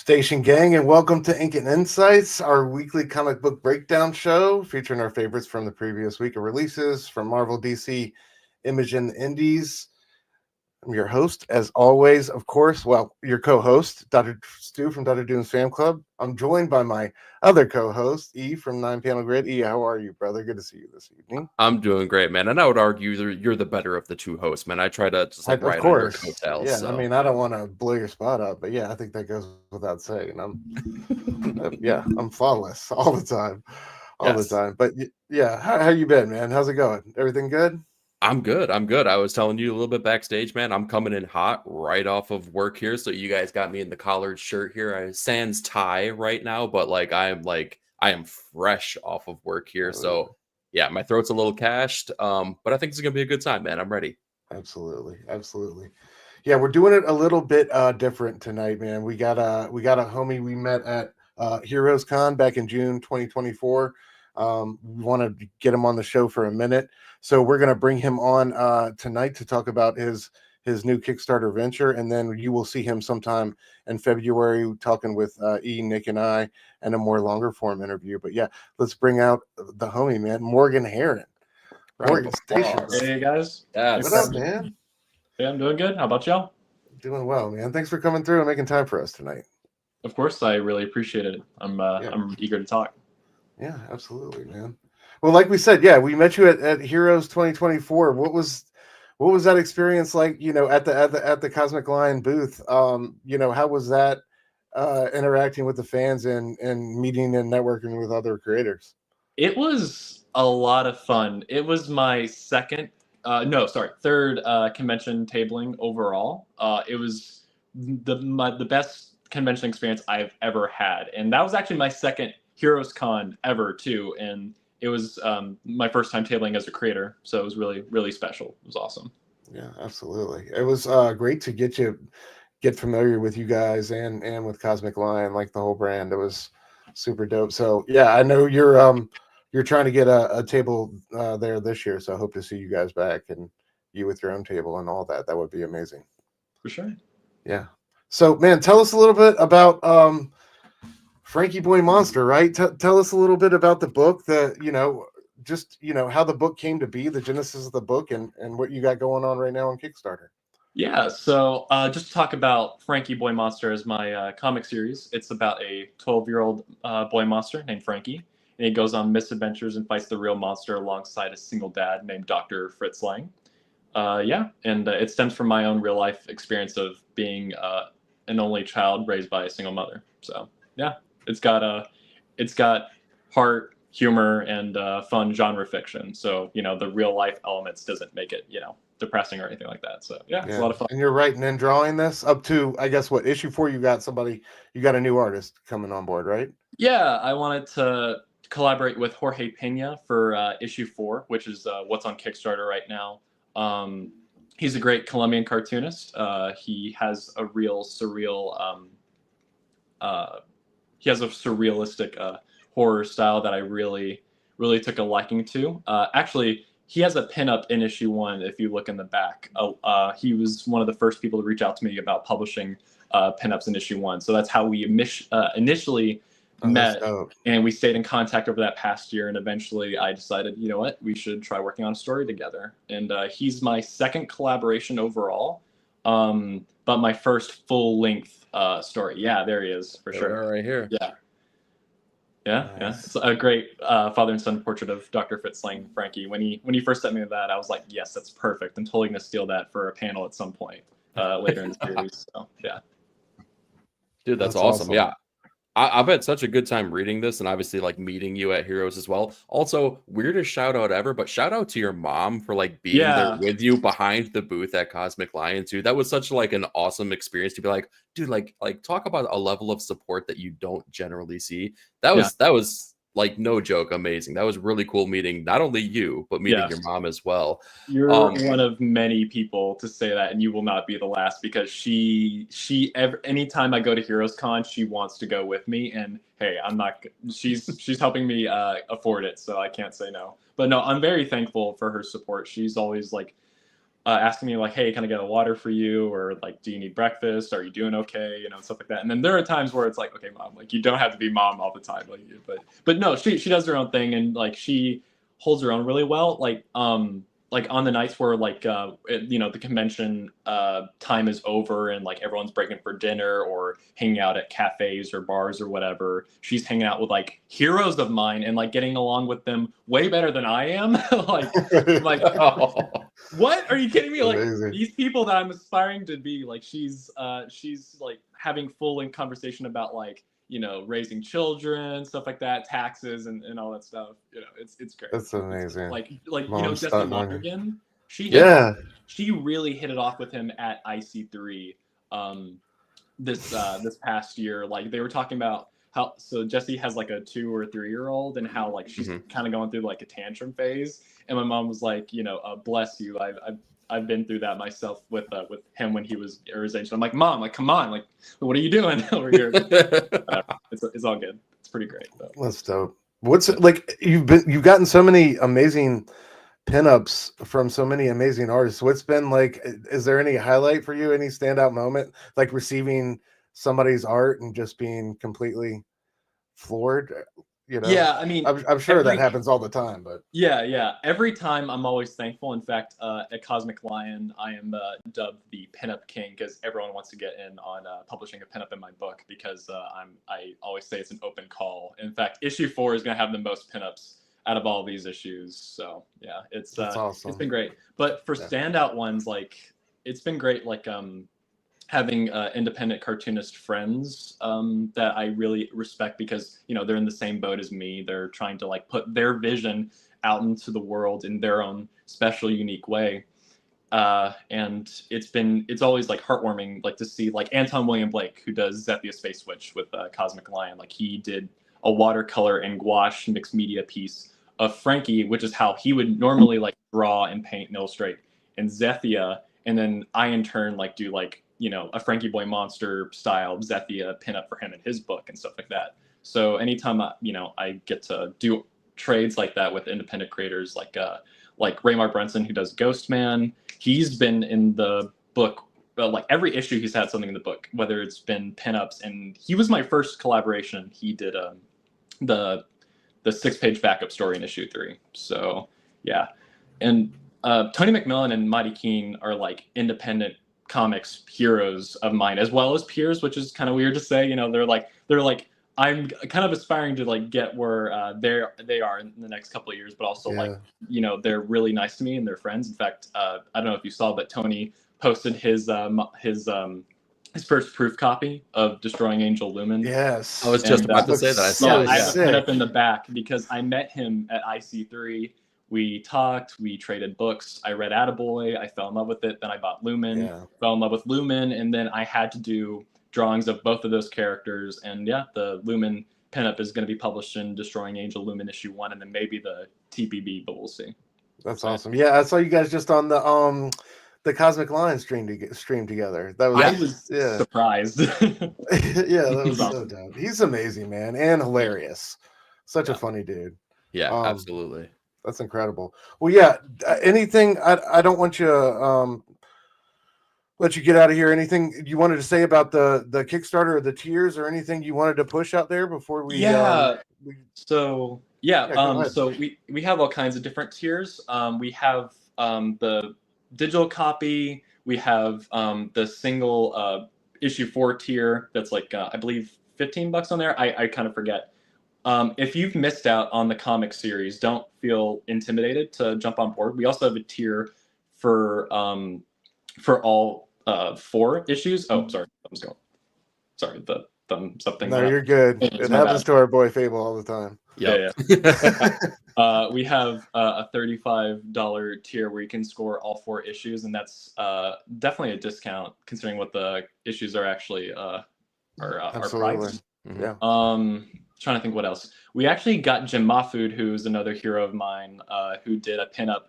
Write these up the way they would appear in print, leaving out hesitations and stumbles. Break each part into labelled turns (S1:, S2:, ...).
S1: Station Gang, and welcome to Ink and Insights, our weekly comic book breakdown show featuring our favorites from the previous week of releases from Marvel, DC, Image, and the Indies. I'm your host, as always, of course. Well, your co-host, Dr. Stu from Dr. Doom's Fan Club. I'm joined by my other co-host, E from 9 Panel Grid. E, how are you, brother? Good to see you this evening.
S2: I'm doing great, man. And I would argue you're the better of the two hosts, man. I try to just like ride on your coattails.
S1: Yeah,
S2: So.
S1: I mean, I don't want to blow your spot up, but yeah, I think that goes without saying. I'm flawless all the time, the time. But yeah, how you been, man? How's it going? Everything good?
S2: I'm good. I was telling you a little bit backstage, man. I'm coming in hot right off of work here. So you guys got me in the collared shirt here. I sans tie right now, but I am fresh off of work here. So yeah, my throat's a little cashed. But I think it's gonna be a good time, man. I'm ready.
S1: Absolutely. Yeah, we're doing it a little bit different tonight, man. We got a homie we met at Heroes Con back in June 2024. We want to get him on the show for a minute, so we're going to bring him on tonight to talk about his new Kickstarter venture, and then you will see him sometime in February talking with E, Nick, and I, and a more longer form interview. But yeah, let's bring out the homie, man, Morgan Herron.
S3: Morgan Stations. Hey guys.
S1: What up, man?
S3: Yeah, I'm doing good. How about y'all?
S1: Doing well, man. Thanks for coming through and making time for us tonight.
S3: Of course, I really appreciate it. I'm eager to talk.
S1: Yeah, absolutely, man. Well, like we said, yeah, we met you at Heroes 2024. What was that experience like? You know, at the Cosmic Lion booth. You know, how was that interacting with the fans and meeting and networking with other creators?
S3: It was a lot of fun. It was my third convention tabling overall. It was the best convention experience I've ever had, and that was actually my second Heroes Con ever too, and it was my first time tabling as a creator, so it was really, really special. It was awesome.
S1: Yeah, absolutely. It was great to get familiar with you guys and with Cosmic Lion, like the whole brand. It was super dope. So yeah, I know you're trying to get a table there this year, so I hope to see you guys back and you with your own table and all that. That would be amazing.
S3: For sure.
S1: Yeah. So, man, tell us a little bit about Frankie Boy Monster, right? Tell us a little bit about the book, how the book came to be, the genesis of the book, and what you got going on right now on Kickstarter.
S3: Yeah, so just to talk about Frankie Boy Monster as my comic series. It's about a 12-year-old boy monster named Frankie, and he goes on misadventures and fights the real monster alongside a single dad named Dr. Fritz Lang. It stems from my own real-life experience of being an only child raised by a single mother. So yeah, it's got heart, humor, and fun genre fiction. So the real life elements doesn't make it depressing or anything like that. So yeah, it's a lot of fun.
S1: And you're writing and drawing this up to, I guess, what issue 4? You got a new artist coming on board, right?
S3: Yeah, I wanted to collaborate with Jorge Pena for issue 4, which is what's on Kickstarter right now. He's a great Colombian cartoonist. He has a real surreal, surrealistic horror style that I really, really took a liking to. Actually, he has a pinup in issue 1. If you look in the back, he was one of the first people to reach out to me about publishing pinups in issue 1. So that's how we initially met, and we stayed in contact over that past year. And eventually I decided, you know what, we should try working on a story together. And he's my second collaboration overall, but my first full length story. Yeah, there he is for sure.
S2: Right here.
S3: Yeah. It's a great father and son portrait of Dr. Fritz Lang, Frankie. When he first sent me that, I was like, yes, that's perfect. I'm totally gonna steal that for a panel at some point later in the series. So yeah.
S2: Dude, that's awesome. Yeah. I've had such a good time reading this, and obviously meeting you at Heroes as well. Also, weirdest shout out ever, but shout out to your mom for being there with you behind the booth at Cosmic Lion too. That was such an awesome experience to be like, dude, talk about a level of support that you don't generally see. That was no joke, amazing. That was really cool meeting not only you, but meeting your mom as well.
S3: You're one of many people to say that, and you will not be the last, because anytime I go to Heroes Con, she wants to go with me, and hey, she's helping me afford it, so I can't say no. But no, I'm very thankful for her support. She's always asking me like, hey, can I get a water for you? Or like, do you need breakfast? Are you doing okay? You know, stuff like that. And then there are times where it's like, okay, mom, like you don't have to be mom all the time. Like, but no, she does her own thing, and like she holds her own really well. Like on the nights where like you know, the convention time is over and like everyone's breaking for dinner or hanging out at cafes or bars or whatever, she's hanging out with like heroes of mine and like getting along with them way better than I am. like
S2: Oh.
S3: what? Are you kidding me? Like
S1: Amazing.
S3: these people that I'm aspiring to be, like she's like having full in conversation about like, you know, raising children, stuff like that, taxes and all that stuff. You know, it's great.
S1: That's amazing.
S3: Like you know,
S1: Mom's
S3: Jesse
S1: starting on
S3: Lonergan,
S1: Yeah.
S3: she really hit it off with him at IC3 this past year. Like they were talking about how, so Jesse has like a 2 or 3-year-old and how like she's kind of going through like a tantrum phase, and my mom was like, you know, bless you, I've been through that myself with him when he was his age. And I'm like, mom, like come on, like what are you doing over here? It's all good. It's pretty great though.
S1: That's dope. What's like you've gotten so many amazing pinups from so many amazing artists. What's been like, is there any highlight for you, any standout moment, like receiving somebody's art and just being completely floored? You know,
S3: Yeah, I mean,
S1: I'm sure that happens all the time, but
S3: yeah, every time I'm always thankful. In fact, at Cosmic Lion, I am dubbed the pinup king because everyone wants to get in on publishing a pinup in my book, because I always say it's an open call. In fact, issue 4 is going to have the most pinups out of all these issues. So yeah, it's
S1: awesome.
S3: It's been great. But for standout ones, like it's been great, like having independent cartoonist friends that I really respect, because you know they're in the same boat as me. They're trying to like put their vision out into the world in their own special, unique way. And it's always like heartwarming, like to see like Anton William Blake, who does Zethia Space Witch with Cosmic Lion. Like he did a watercolor and gouache mixed media piece of Frankie, which is how he would normally like draw and paint and illustrate, and Zethia. And then I in turn like do like, you know, a Frankie Boy Monster style Zethia pinup for him in his book and stuff like that. So anytime I get to do trades like that with independent creators like Raymar Brunson, who does Ghost Man, he's been in the book. Like every issue he's had something in the book, whether it's been pinups, and he was my first collaboration. He did the 6-page backup story in issue 3. So yeah, and Tony McMillan and Mighty Keen are like independent comics heroes of mine, as well as peers, which is kind of weird to say. You know, they're like I'm kind of aspiring to like get where they are in the next couple of years, but also like, you know, they're really nice to me and they're friends. In fact, I don't know if you saw, but Tony posted his first proof copy of Destroying Angel Lumen.
S1: Yes,
S2: I was just about to say that. I saw
S3: I have it up in the back because I met him at IC3. We talked, we traded books. I read Attaboy, I fell in love with it. Then I bought Lumen, fell in love with Lumen, and then I had to do drawings of both of those characters. And yeah, the Lumen pinup is going to be published in Destroying Angel Lumen issue 1, and then maybe the TPB, but we'll see.
S1: That's awesome. Yeah, I saw you guys just on the Cosmic Lion stream together. That was,
S3: I was surprised.
S1: Yeah, that was so dope. He's amazing, man, and hilarious. Such a funny dude.
S2: Yeah, absolutely.
S1: That's incredible. Well, yeah. Anything? I don't want you let you get out of here. Anything you wanted to say about the Kickstarter or the tiers, or anything you wanted to push out there before we?
S3: So we have all kinds of different tiers. We have the digital copy. We have the single issue 4 tier. That's like I believe $15 on there. I kind of forget. If you've missed out on the comic series, don't feel intimidated to jump on board. We also have a tier for all 4 issues. Oh, sorry, sorry, the thumbs up thing.
S1: No, you're good. It happens to our boy Fable all the time.
S3: Yeah. We have a $35 tier where you can score all 4 issues, and that's definitely a discount considering what the issues are actually are priced.
S1: Yeah.
S3: Trying to think what else. We actually got Jim Mahfood, who's another hero of mine, who did a pinup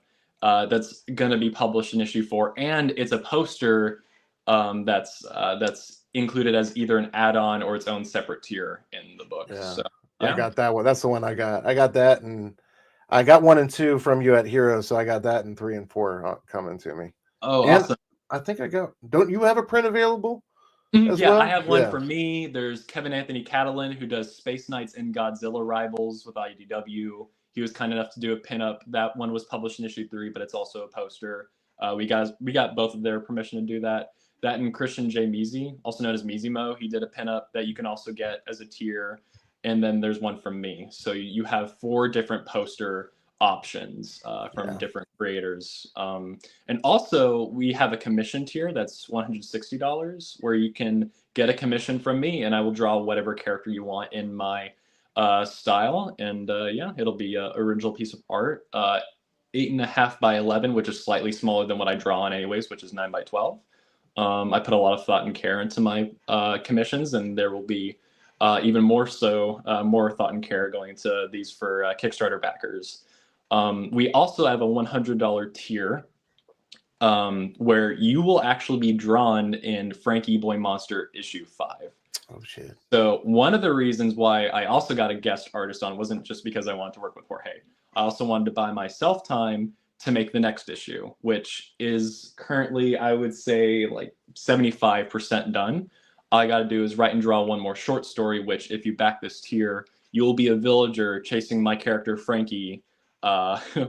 S3: that's going to be published in issue 4, and it's a poster that's included as either an add-on or its own separate tier in the book.
S1: Yeah.
S3: So,
S1: I got that one. That's the one I got. I got that, and I got 1 and 2 from you at Hero, so I got that, and 3 and 4 coming to me.
S3: Oh,
S1: And
S3: awesome.
S1: I think I got. Don't you have a print available? As
S3: Yeah,
S1: well?
S3: I have one for me. There's Kevin Anthony Catalan, who does Space Knights and Godzilla Rivals with IDW. He was kind enough to do a pinup. That one was published in issue 3, but it's also a poster. We got both of their permission to do that. That and Christian J. Measy, also known as Measimo, he did a pinup that you can also get as a tier. And then there's one from me. So you have 4 different poster options from different creators. And also, we have a commission tier that's $160, where you can get a commission from me, and I will draw whatever character you want in my style. And yeah, it'll be an original piece of art, 8.5 by 11, which is slightly smaller than what I draw on anyways, which is 9 by 12. I put a lot of thought and care into my commissions, and there will be even more so, more thought and care going into these for Kickstarter backers. We also have a $100 tier where you will actually be drawn in Frankie Boy Monster issue 5.
S1: Oh shit!
S3: So one of the reasons why I also got a guest artist on wasn't just because I wanted to work with Jorge. I also wanted to buy myself time to make the next issue, which is currently, I would say, like 75% done. All I got to do is write and draw one more short story, which, if you back this tier, you'll be a villager chasing my character Frankie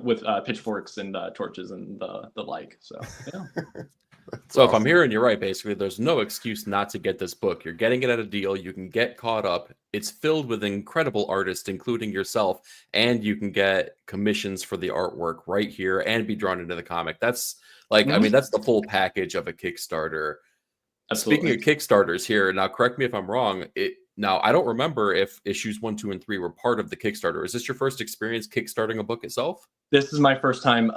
S3: with pitchforks and torches and the like. So yeah.
S2: So if I'm hearing you right, basically, there's no excuse not to get this book. You're getting it at a deal. You can get caught up. It's filled with incredible artists, including yourself, and you can get commissions for the artwork right here and be drawn into the comic. That's like, I mean, that's the full package of a Kickstarter.
S3: Absolutely.
S2: Speaking of Kickstarters here, now correct me if I'm wrong. Now I don't remember if issues 1, 2, and 3 were part of the Kickstarter. Is this your first experience kickstarting a book itself?
S3: This is my first time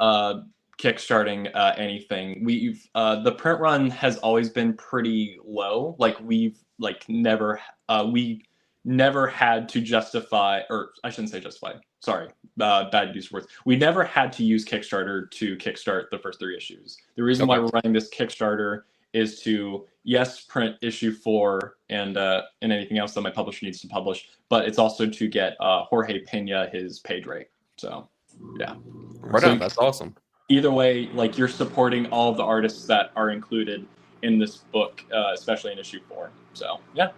S3: kickstarting anything. We've the print run has always been pretty low. Like we never had to justify, or I shouldn't say justify. Sorry, bad use of words. We never had to use Kickstarter to kickstart the first 3 issues. The reason why we're running this Kickstarter is to, yes, print issue 4 and anything else that my publisher needs to publish, but it's also to get Jorge Pena his page rate. So yeah,
S2: right on. That's awesome.
S3: Either way, like, you're supporting all of the artists that are included in this book, especially in issue 4. So yeah.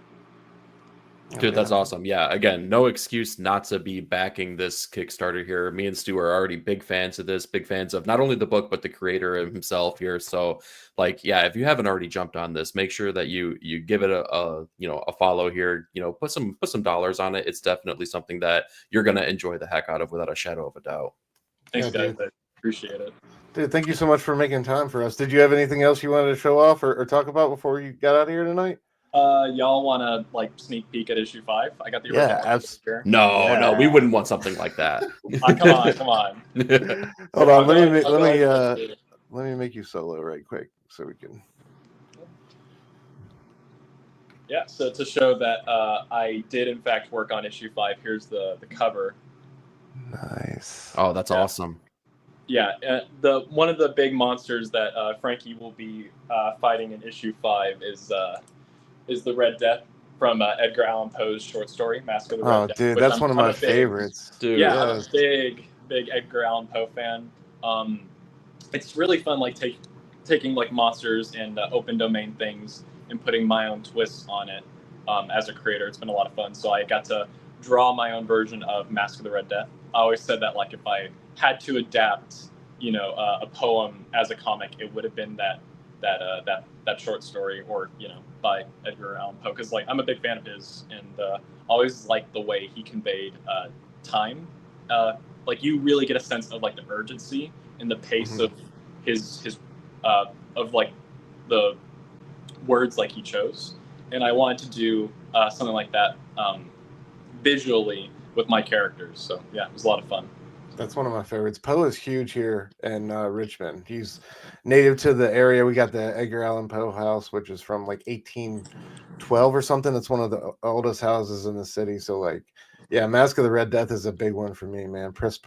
S2: Dude, that's awesome. Yeah, again, no excuse not to be backing this Kickstarter here. Me and Stu are already big fans of this, big fans of not only the book, but the creator himself here. So, like, yeah, if you haven't already jumped on this, make sure that you give it a follow here. You know, put some dollars on it. It's definitely something that you're gonna enjoy the heck out of without a shadow of a doubt.
S3: Thanks, guys. I appreciate it.
S1: Dude, thank you so much for making time for us. Did you have anything else you wanted to show off or talk about before you got out of here tonight?
S3: Y'all want to like sneak peek at issue 5? I got the original.
S2: No, we wouldn't want something like that.
S3: Come on.
S1: Hold on, let me make you solo right quick so we can.
S3: Yeah, so to show that I did in fact work on issue 5, here's the cover.
S1: Nice.
S2: Oh, that's awesome.
S3: Yeah, the one of the big monsters that Frankie will be fighting in issue 5 is the Red Death from Edgar Allan Poe's short story, Mask of the Red Death.
S1: Dude, that's one of my favorites.
S3: Dude, yeah, I'm a big Edgar Allan Poe fan. It's really fun, like taking like monsters and open domain things and putting my own twists on it. As a creator, it's been a lot of fun. So I got to draw my own version of Mask of the Red Death. I always said that, like, if I had to adapt, a poem as a comic, it would have been that short story, or by Edgar Allan Poe, because like I'm a big fan of his, and always liked the way he conveyed time. Like, you really get a sense of like the urgency and the pace of his of like the words like he chose, and I wanted to do something like that visually with my characters. So yeah, it was a lot of fun.
S1: That's one of my favorites. Poe is huge here in Richmond. He's native to the area. We got the Edgar Allan Poe house, which is from like 1812 or something. It's one of the oldest houses in the city. So like, yeah, Mask of the Red Death is a big one for me, man. Prince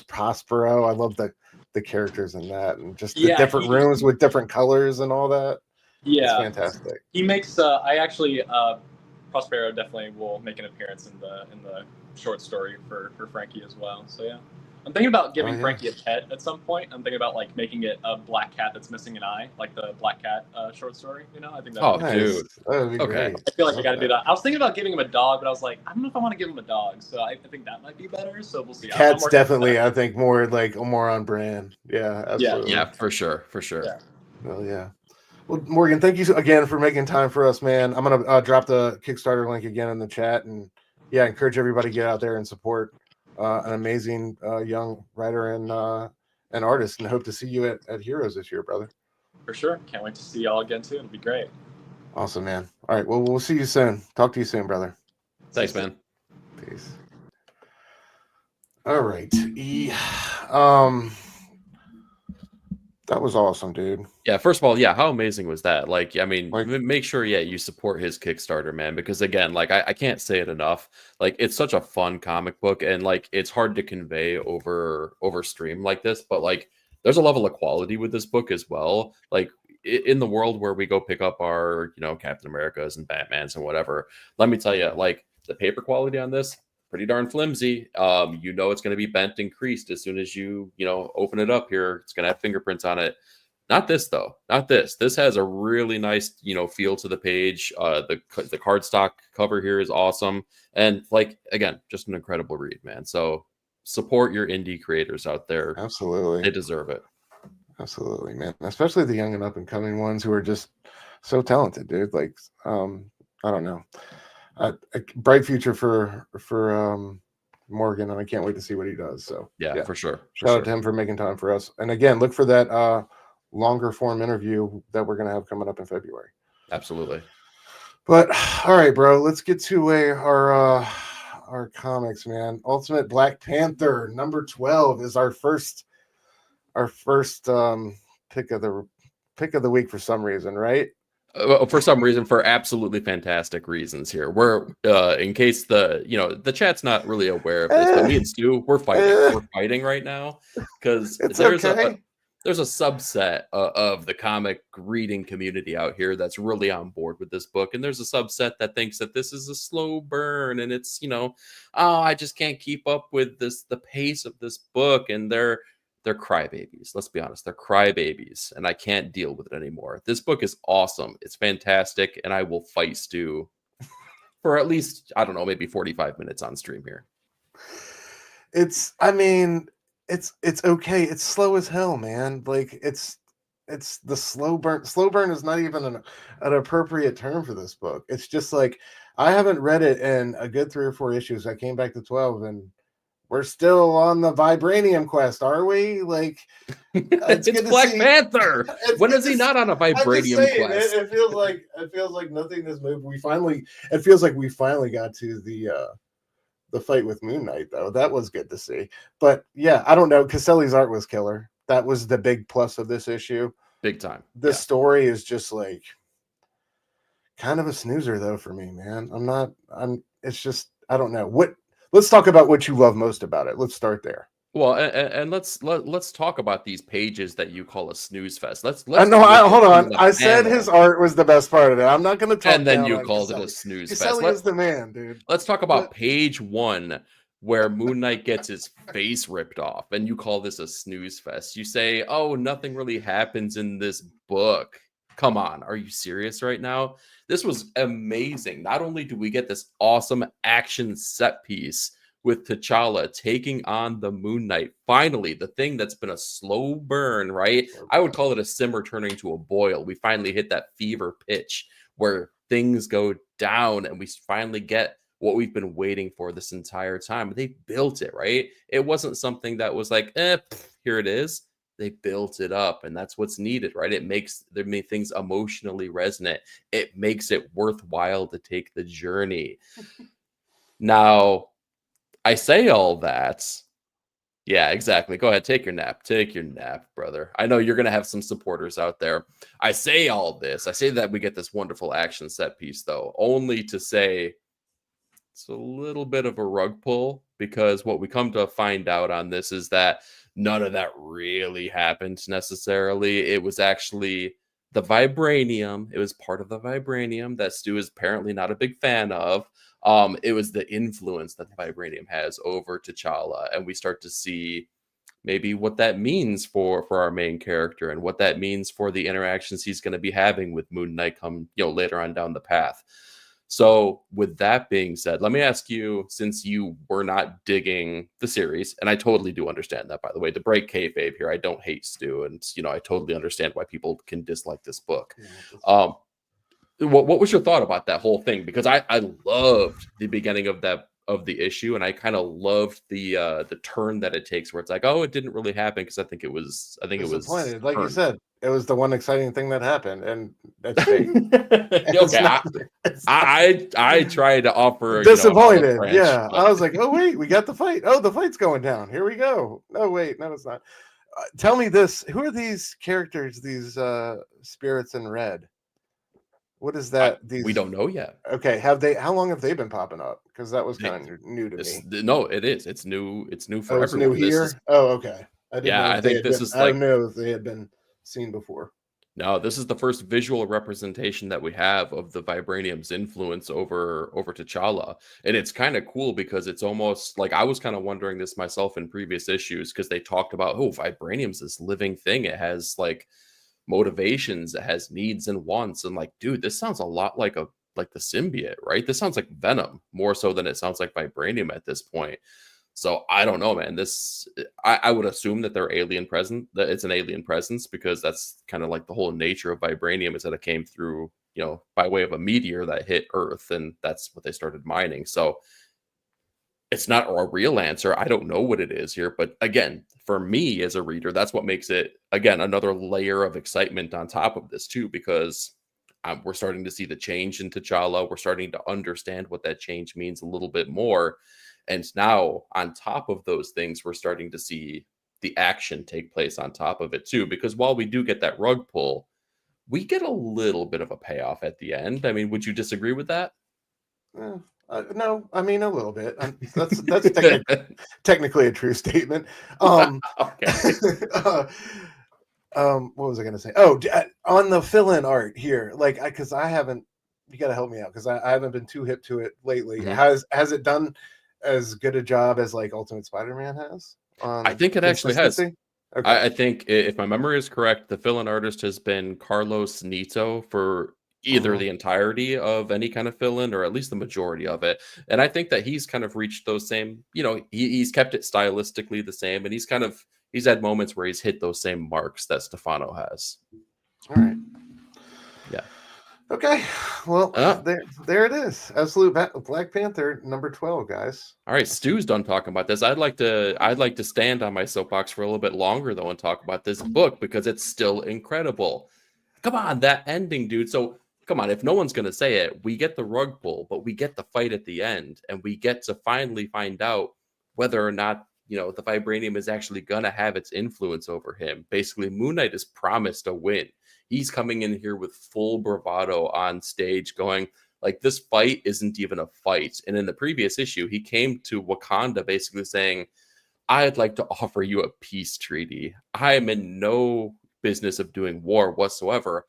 S1: Prospero. I love the characters in that, and just the different rooms with different colors and all that.
S3: Yeah,
S1: it's fantastic.
S3: He makes. Prospero definitely will make an appearance in the short story for Frankie as well. So yeah. I'm thinking about giving Frankie a pet at some point. I'm thinking about like making it a black cat that's missing an eye, like the Black Cat short story. You know, I think that'd
S2: be dude,
S1: that'd be
S2: okay.
S1: great.
S3: I feel like I got to do that. I was thinking about giving him a dog, but I was like, I don't know if I want to give him a dog. So I think that might be better. So we'll see.
S1: Cat's definitely, I think, more on brand. Yeah, absolutely.
S2: Yeah, for sure.
S3: Yeah.
S1: Well, yeah. Well, Morgan, thank you again for making time for us, man. I'm gonna drop the Kickstarter link again in the chat, and yeah, encourage everybody to get out there and support an amazing young writer and artist, and hope to see you at Heroes this year, brother.
S3: For sure. Can't wait to see y'all again too. It'll be great.
S1: Awesome, man. All right, well, we'll see you soon. Talk to you soon, brother.
S2: Thanks, man.
S1: Peace. All right. That was awesome, dude.
S2: Yeah, first of all, yeah, how amazing was that? Like, I mean, make sure, you support his Kickstarter, man, because again, like, I can't say it enough. Like, it's such a fun comic book, and like, it's hard to convey over stream like this, but like, there's a level of quality with this book as well. Like, in the world where we go pick up our, Captain Americas and Batmans and whatever, let me tell you, like, the paper quality on this, pretty darn flimsy. It's going to be bent and creased as soon as you open it up here. It's going to have fingerprints on it. Not this though. Not this. This has a really nice, feel to the page. The cardstock cover here is awesome, and like, again, just an incredible read, man. So support your indie creators out there.
S1: Absolutely,
S2: they deserve it.
S1: Absolutely, man. Especially the young and up and coming ones who are just so talented, dude. Like, I don't know. A bright future for Morgan, and I can't wait to see what he does. So
S2: yeah, for sure.
S1: Shout out to him for making time for us. And again, look for that longer form interview that we're gonna have coming up in February.
S2: Absolutely.
S1: But all right, bro, let's get to our comics, man. Ultimate Black Panther number 12 is our first pick of the week for some reason, right?
S2: For some reason, for absolutely fantastic reasons here. We're in case the chat's not really aware of this, but me and Stu, we're fighting right now because there's a subset of the comic reading community out here that's really on board with this book, and there's a subset that thinks that this is a slow burn, and it's I just can't keep up with the pace of this book, and they're crybabies. Let's be honest. They're crybabies, and I can't deal with it anymore. This book is awesome. It's fantastic, and I will fight Stu for at least, I don't know, maybe 45 minutes on stream here.
S1: It's okay. It's slow as hell, man. Like, it's the slow burn. Slow burn is not even an appropriate term for this book. It's just like, I haven't read it in a good 3 or 4 issues. I came back to 12, and we're still on the vibranium quest, are we? Like,
S3: it's
S2: Black Panther. When is he not on a vibranium quest?
S1: It feels like nothing has moved. It feels like we finally got to the fight with Moon Knight, though. That was good to see. But yeah, I don't know. Caselli's art was killer. That was the big plus of this issue.
S2: Big time.
S1: The story is just like kind of a snoozer, though, for me, man. It's just, I don't know. Let's talk about what you love most about it. Let's start there.
S2: Well, and let's talk about these pages that you call a snooze fest. Let's
S1: hold on. I said his art was the best part of it. I'm not going to talk.
S2: And then you called it a snooze fest.
S1: Caselli is the man, dude.
S2: Let's talk about page 1, where Moon Knight gets his face ripped off, and you call this a snooze fest. You say, "Oh, nothing really happens in this book." Come on, are you serious right now? This was amazing. Not only do we get this awesome action set piece with T'Challa taking on the Moon Knight, finally, the thing that's been a slow burn, right? I would call it a simmer turning to a boil. We finally hit that fever pitch where things go down, and we finally get what we've been waiting for this entire time. They built it, right? It wasn't something that was like, here it is. They built it up, and that's what's needed, right? It makes things emotionally resonant. It makes it worthwhile to take the journey. Now, I say all that. Yeah, exactly. Go ahead, take your nap. Take your nap, brother. I know you're going to have some supporters out there. I say all this. I say that we get this wonderful action set piece, though, only to say it's a little bit of a rug pull, because what we come to find out on this is that none of that really happened necessarily. It was actually the vibranium. It was part of the vibranium that Stu is apparently not a big fan of. It was the influence that the vibranium has over T'Challa, and we start to see maybe what that means for our main character and what that means for the interactions he's going to be having with Moon Knight come, later on down the path. So with that being said, let me ask you, since you were not digging the series, and I totally do understand that, by the way, to break kayfabe here, I don't hate Stu, and I totally understand why people can dislike this book. What was your thought about that whole thing? Because I loved the beginning of the issue, and I kind of loved the turn that it takes, where it's like, oh, it didn't really happen, because I think it was
S1: disappointed. Like you
S2: earned.
S1: said, it was the one exciting thing that happened, and that's fake.
S2: Okay, I tried to offer
S1: disappointed. Yeah, I was like, oh wait, we got the fight. Oh, the fight's going down. Here we go. No, wait, no, it's not. Tell me this: who are these characters? These spirits in red? What is that?
S2: We don't know yet.
S1: Okay, how long have they been popping up? Because that was kind of new to me.
S2: No, it is. It's new. It's new for
S1: everyone. It's new here. Okay.
S2: I think this is.
S1: I don't know if they had been seen before.
S2: No, this is the first visual representation that we have of the Vibranium's influence over T'Challa, and it's kind of cool because it's almost like I was kind of wondering this myself in previous issues, because they talked about, oh, Vibranium's this living thing. It has like motivations, it has needs and wants, and like, dude, this sounds a lot like the symbiote, right? This sounds like Venom more so than it sounds like Vibranium at this point. So I don't know, man. This I would assume that they're alien present, that it's an alien presence, because that's kind of like the whole nature of Vibranium, is that it came through, by way of a meteor that hit Earth, and that's what they started mining. So it's not a real answer. I don't know what it is here, but again, for me as a reader, that's what makes it, again, another layer of excitement on top of this too, because we're starting to see the change in T'Challa. We're starting to understand what that change means a little bit more. And now on top of those things, we're starting to see the action take place on top of it too, because while we do get that rug pull, we get a little bit of a payoff at the end. I mean, would you disagree with that?
S1: No, I mean a little bit. That's technically a true statement.
S2: Okay.
S1: What was I going to say? Oh, on the fill-in art here, like, because I haven't. You got to help me out, because I haven't been too hip to it lately.
S2: Mm-hmm.
S1: Has it done as good a job as like Ultimate Spider-Man has?
S2: I think it actually has.
S1: Okay.
S2: I think, if my memory is correct, the fill-in artist has been Carlos Nito for either the entirety of any kind of fill-in, or at least the majority of it. And I think that he's kind of reached those same, he's kept it stylistically the same, and he's had moments where he's hit those same marks that Stefano has.
S1: All right.
S2: Yeah.
S1: Okay. Well, there it is. Absolute Black Panther number 12, guys.
S2: All right, Stu's done talking about this. I'd like to stand on my soapbox for a little bit longer though and talk about this book, because it's still incredible. Come on, that ending, dude. So come on, if no one's gonna say it, we get the rug pull, but we get the fight at the end, and we get to finally find out whether or not the Vibranium is actually gonna have its influence over him. Basically, Moon Knight is promised a win. He's coming in here with full bravado on stage, going like, this fight isn't even a fight. And in the previous issue, he came to Wakanda basically saying, I'd like to offer you a peace treaty. I am in no business of doing war whatsoever.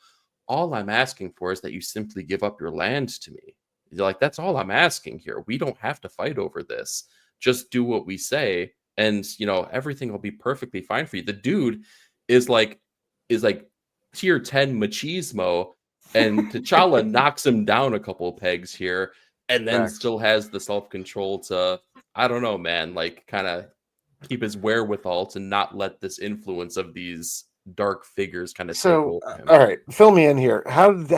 S2: All I'm asking for is that you simply give up your land to me. You're like, that's all I'm asking here. We don't have to fight over this. Just do what we say, and everything will be perfectly fine for you. The dude is like tier 10 machismo, and T'Challa knocks him down a couple of pegs here, and then still has the self-control to, I don't know, man, like kind of keep his wherewithal to not let this influence of these dark figures kind of take over him.
S1: All right, fill me in here. How did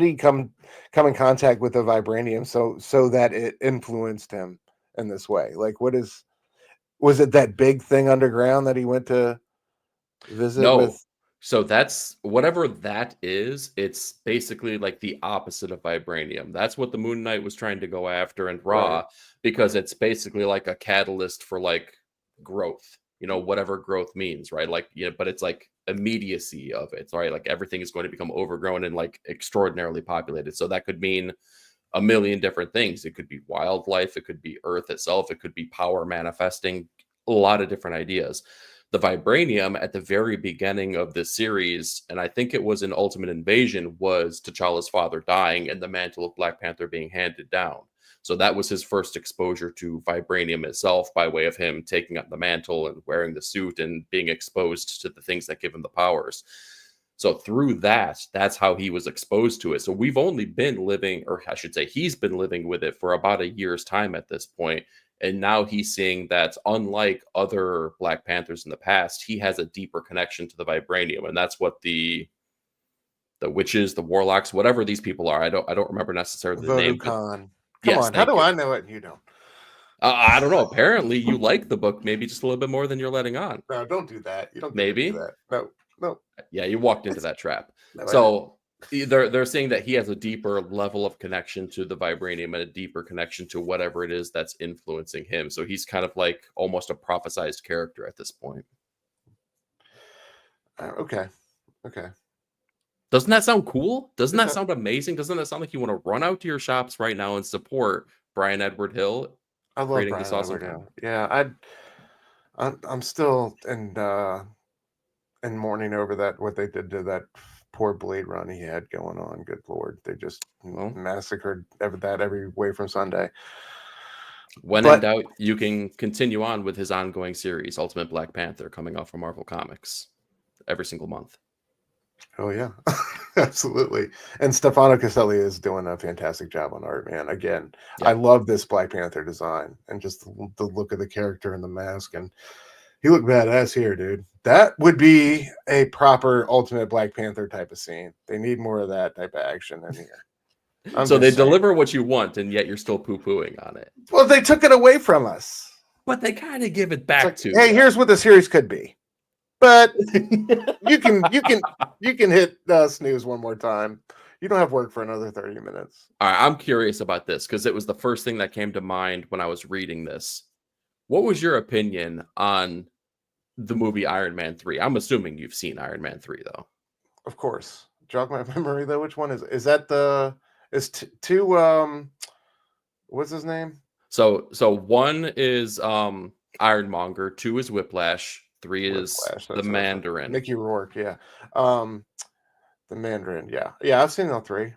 S1: he come in contact with the Vibranium so that it influenced him in this way? Like, was it that big thing underground that he went to visit with?
S2: So that's whatever that is. It's basically like the opposite of Vibranium. That's what the Moon Knight was trying to go after in Raw, because it's basically like a catalyst for like growth, whatever growth means, right? Like, but it's like immediacy of it, right? Like everything is going to become overgrown and like extraordinarily populated. So that could mean a million different things. It could be wildlife, it could be Earth itself, it could be power manifesting, a lot of different ideas. The Vibranium at the very beginning of this series, and I think it was in Ultimate Invasion, was T'Challa's father dying and the mantle of Black Panther being handed down. So that was his first exposure to vibranium itself by way of him taking up the mantle and wearing the suit and being exposed to the things that give him the powers. So through that, that's how he was exposed to it. So we've only been living, or I should say, he's been living with it for about a year's time at this point. And now he's seeing that unlike other Black Panthers in the past, he has a deeper connection to the vibranium. And that's what the witches, the warlocks, whatever these people are. I don't remember necessarily the name.
S1: Come
S2: yes,
S1: on, how do I know it and you don't?
S2: I don't know. Apparently you like the book maybe just a little bit more than you're letting on.
S1: No, don't do that. You don't
S2: maybe
S1: do that. No.
S2: Yeah, you walked into that trap.
S1: No,
S2: so they're saying that he has a deeper level of connection to the vibranium and a deeper connection to whatever it is that's influencing him. So he's kind of like almost a prophesized character at this point.
S1: Okay.
S2: Doesn't that sound cool? Doesn't that sound amazing? Doesn't that sound like you want to run out to your shops right now and support Brian Edward Hill?
S1: I love Brian Edward Hill. Yeah, I'm still in mourning over that, what they did to that poor Blade run he had going on. Good Lord, they just massacred that every way from Sunday.
S2: When in doubt, you can continue on with his ongoing series, Ultimate Black Panther, coming out from Marvel Comics every single month.
S1: Oh yeah, absolutely. And Stefano Caselli is doing a fantastic job on art, man. Again, I love this Black Panther design and just the look of the character and the mask, and he looked badass here, dude. That would be a proper Ultimate Black Panther type of scene. They need more of that type of action in here.
S2: So they deliver what you want, and yet you're still poo-pooing on it.
S1: Well, they took it away from us,
S2: but they kind of give it back to.
S1: Hey, here's what the series could be. But you can hit snooze one more time. You don't have work for another 30 minutes.
S2: All right, I'm curious about this because it was the first thing that came to mind when I was reading this. What was your opinion on the movie Iron Man 3? I'm assuming you've seen Iron Man 3, though.
S1: Of course. Jog my memory, though. Which one is that? Two? What's his name?
S2: So one is Ironmonger, 2 is Whiplash. 3 is the Mandarin.
S1: Mickey Rourke, yeah. The Mandarin, yeah. I've seen all 3.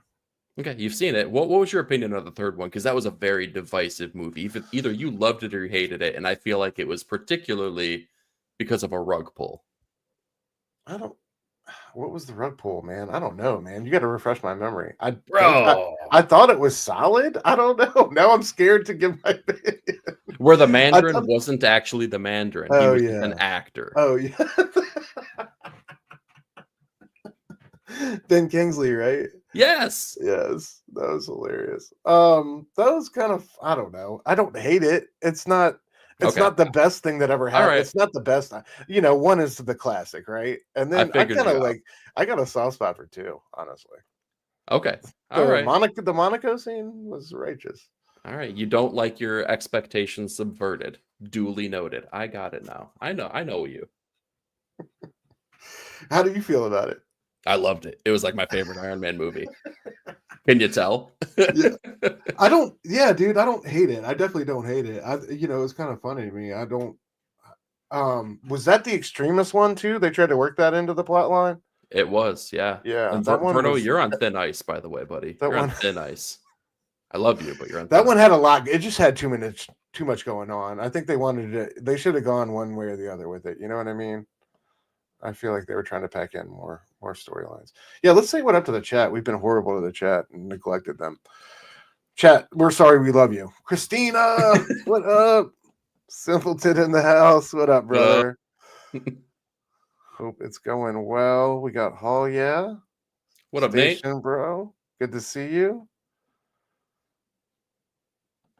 S2: Okay, you've seen it. What was your opinion of the third one? Because that was a very divisive movie. Either you loved it or you hated it, and I feel like it was particularly because of a rug pull.
S1: What was the rug pull, man? I don't know, man. You got to refresh my memory. I thought it was solid. I don't know. Now I'm scared to give my opinion.
S2: Where the Mandarin wasn't actually the Mandarin. He was just an actor.
S1: Oh, yeah. Ben Kingsley, right?
S2: Yes.
S1: That was hilarious. That was kind of, I don't know. I don't hate it. It's not not the best thing that ever happened. Right. It's not the best. One is the classic, right? And then I kind of I got a soft spot for 2, honestly.
S2: Okay. All right.
S1: The Monaco scene was righteous.
S2: All right. You don't like your expectations subverted. Duly noted. I got it now. I know you.
S1: How do you feel about it?
S2: I loved it. It was like my favorite Iron Man movie. Can you tell?
S1: Dude, I don't hate it. I definitely don't hate it. It was kind of funny to me. I don't. Was that the Extremis one too? They tried to work that into the plot line.
S2: It was, yeah.
S1: And
S2: Verno, you're on thin ice, by the way, buddy. You're on thin ice. I love you, but you're on.
S1: That one had a lot. It just had too much going on. I think they should have gone one way or the other with it. You know what I mean? I feel like they were trying to pack in more storylines. Yeah, let's say what up to the chat. We've been horrible to the chat and neglected them. Chat, we're sorry. We love you. Christina, what up? Simpleton in the house. What up, brother? Hope it's going well. We got Hall, yeah.
S2: What up, Nate?
S1: Bro. Good to see you.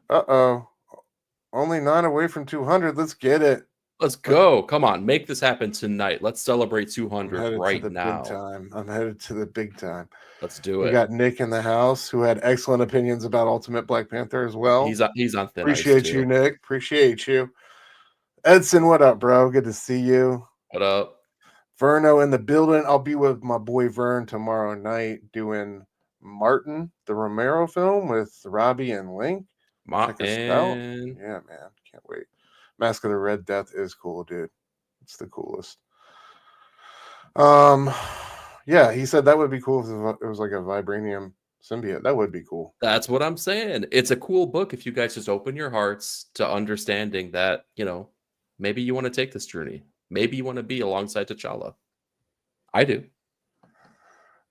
S1: Uh-oh. Only 9 away from 200. Let's get it.
S2: Let's go. Come on. Make this happen tonight. Let's celebrate 200 right now.
S1: I'm headed to the big time.
S2: Let's do it.
S1: We got Nick in the house who had excellent opinions about Ultimate Black Panther as well.
S2: He's on thin
S1: Appreciate
S2: ice
S1: you, too. Nick. Appreciate you. Edson, what up, bro? Good to see you.
S2: What up?
S1: Verno in the building. I'll be with my boy Vern tomorrow night doing Martin, the Romero film with Robbie and Link.
S2: Martin.
S1: Yeah, man. Can't wait. Mask of the Red Death is cool, dude. It's the coolest. Yeah, he said that would be cool if it was like a vibranium Symbiote. That would be cool.
S2: That's what I'm saying. It's a cool book if you guys just open your hearts to understanding that, maybe you want to take this journey. Maybe you want to be alongside T'Challa. I do.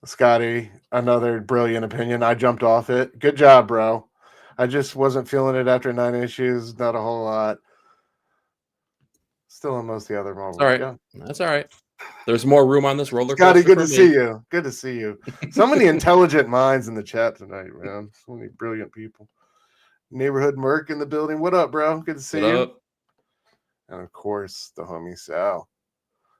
S1: Scotty, another brilliant opinion. I jumped off it. Good job, bro. I just wasn't feeling it after 9 issues. Not a whole lot. Still in most of the other Marvel.
S2: All right. Yeah. That's all right. There's more room on this roller coaster.
S1: Scotty, good to see you. Good to see you. So many intelligent minds in the chat tonight, man. So many brilliant people. Neighborhood Merc in the building. What up, bro? Good to see you. Up? And of course, the homie Sal.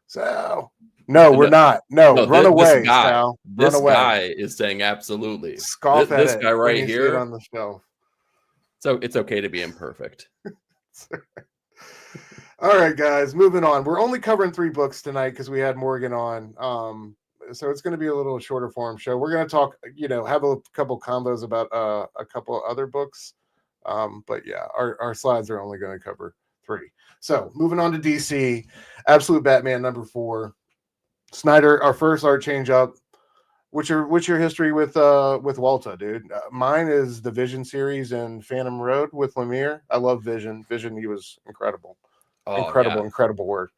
S1: Sal. No, we're not. No, run away, Sal.
S2: This guy is saying absolutely.
S1: Scoff at
S2: this guy right here
S1: on the shelf.
S2: So it's okay to be imperfect.
S1: All right, guys, moving on. We're only covering 3 books tonight because we had Morgan on. So it's going to be a little shorter form show. We're going to talk, have a couple combos about a couple other books. But yeah, our slides are only going to cover 3. So moving on to DC, Absolute Batman #4. Snyder, our first art change up. What's your history with Walta, dude? Mine is the Vision series and Phantom Road with Lemire. I love Vision. Vision, he was incredible. Incredible work.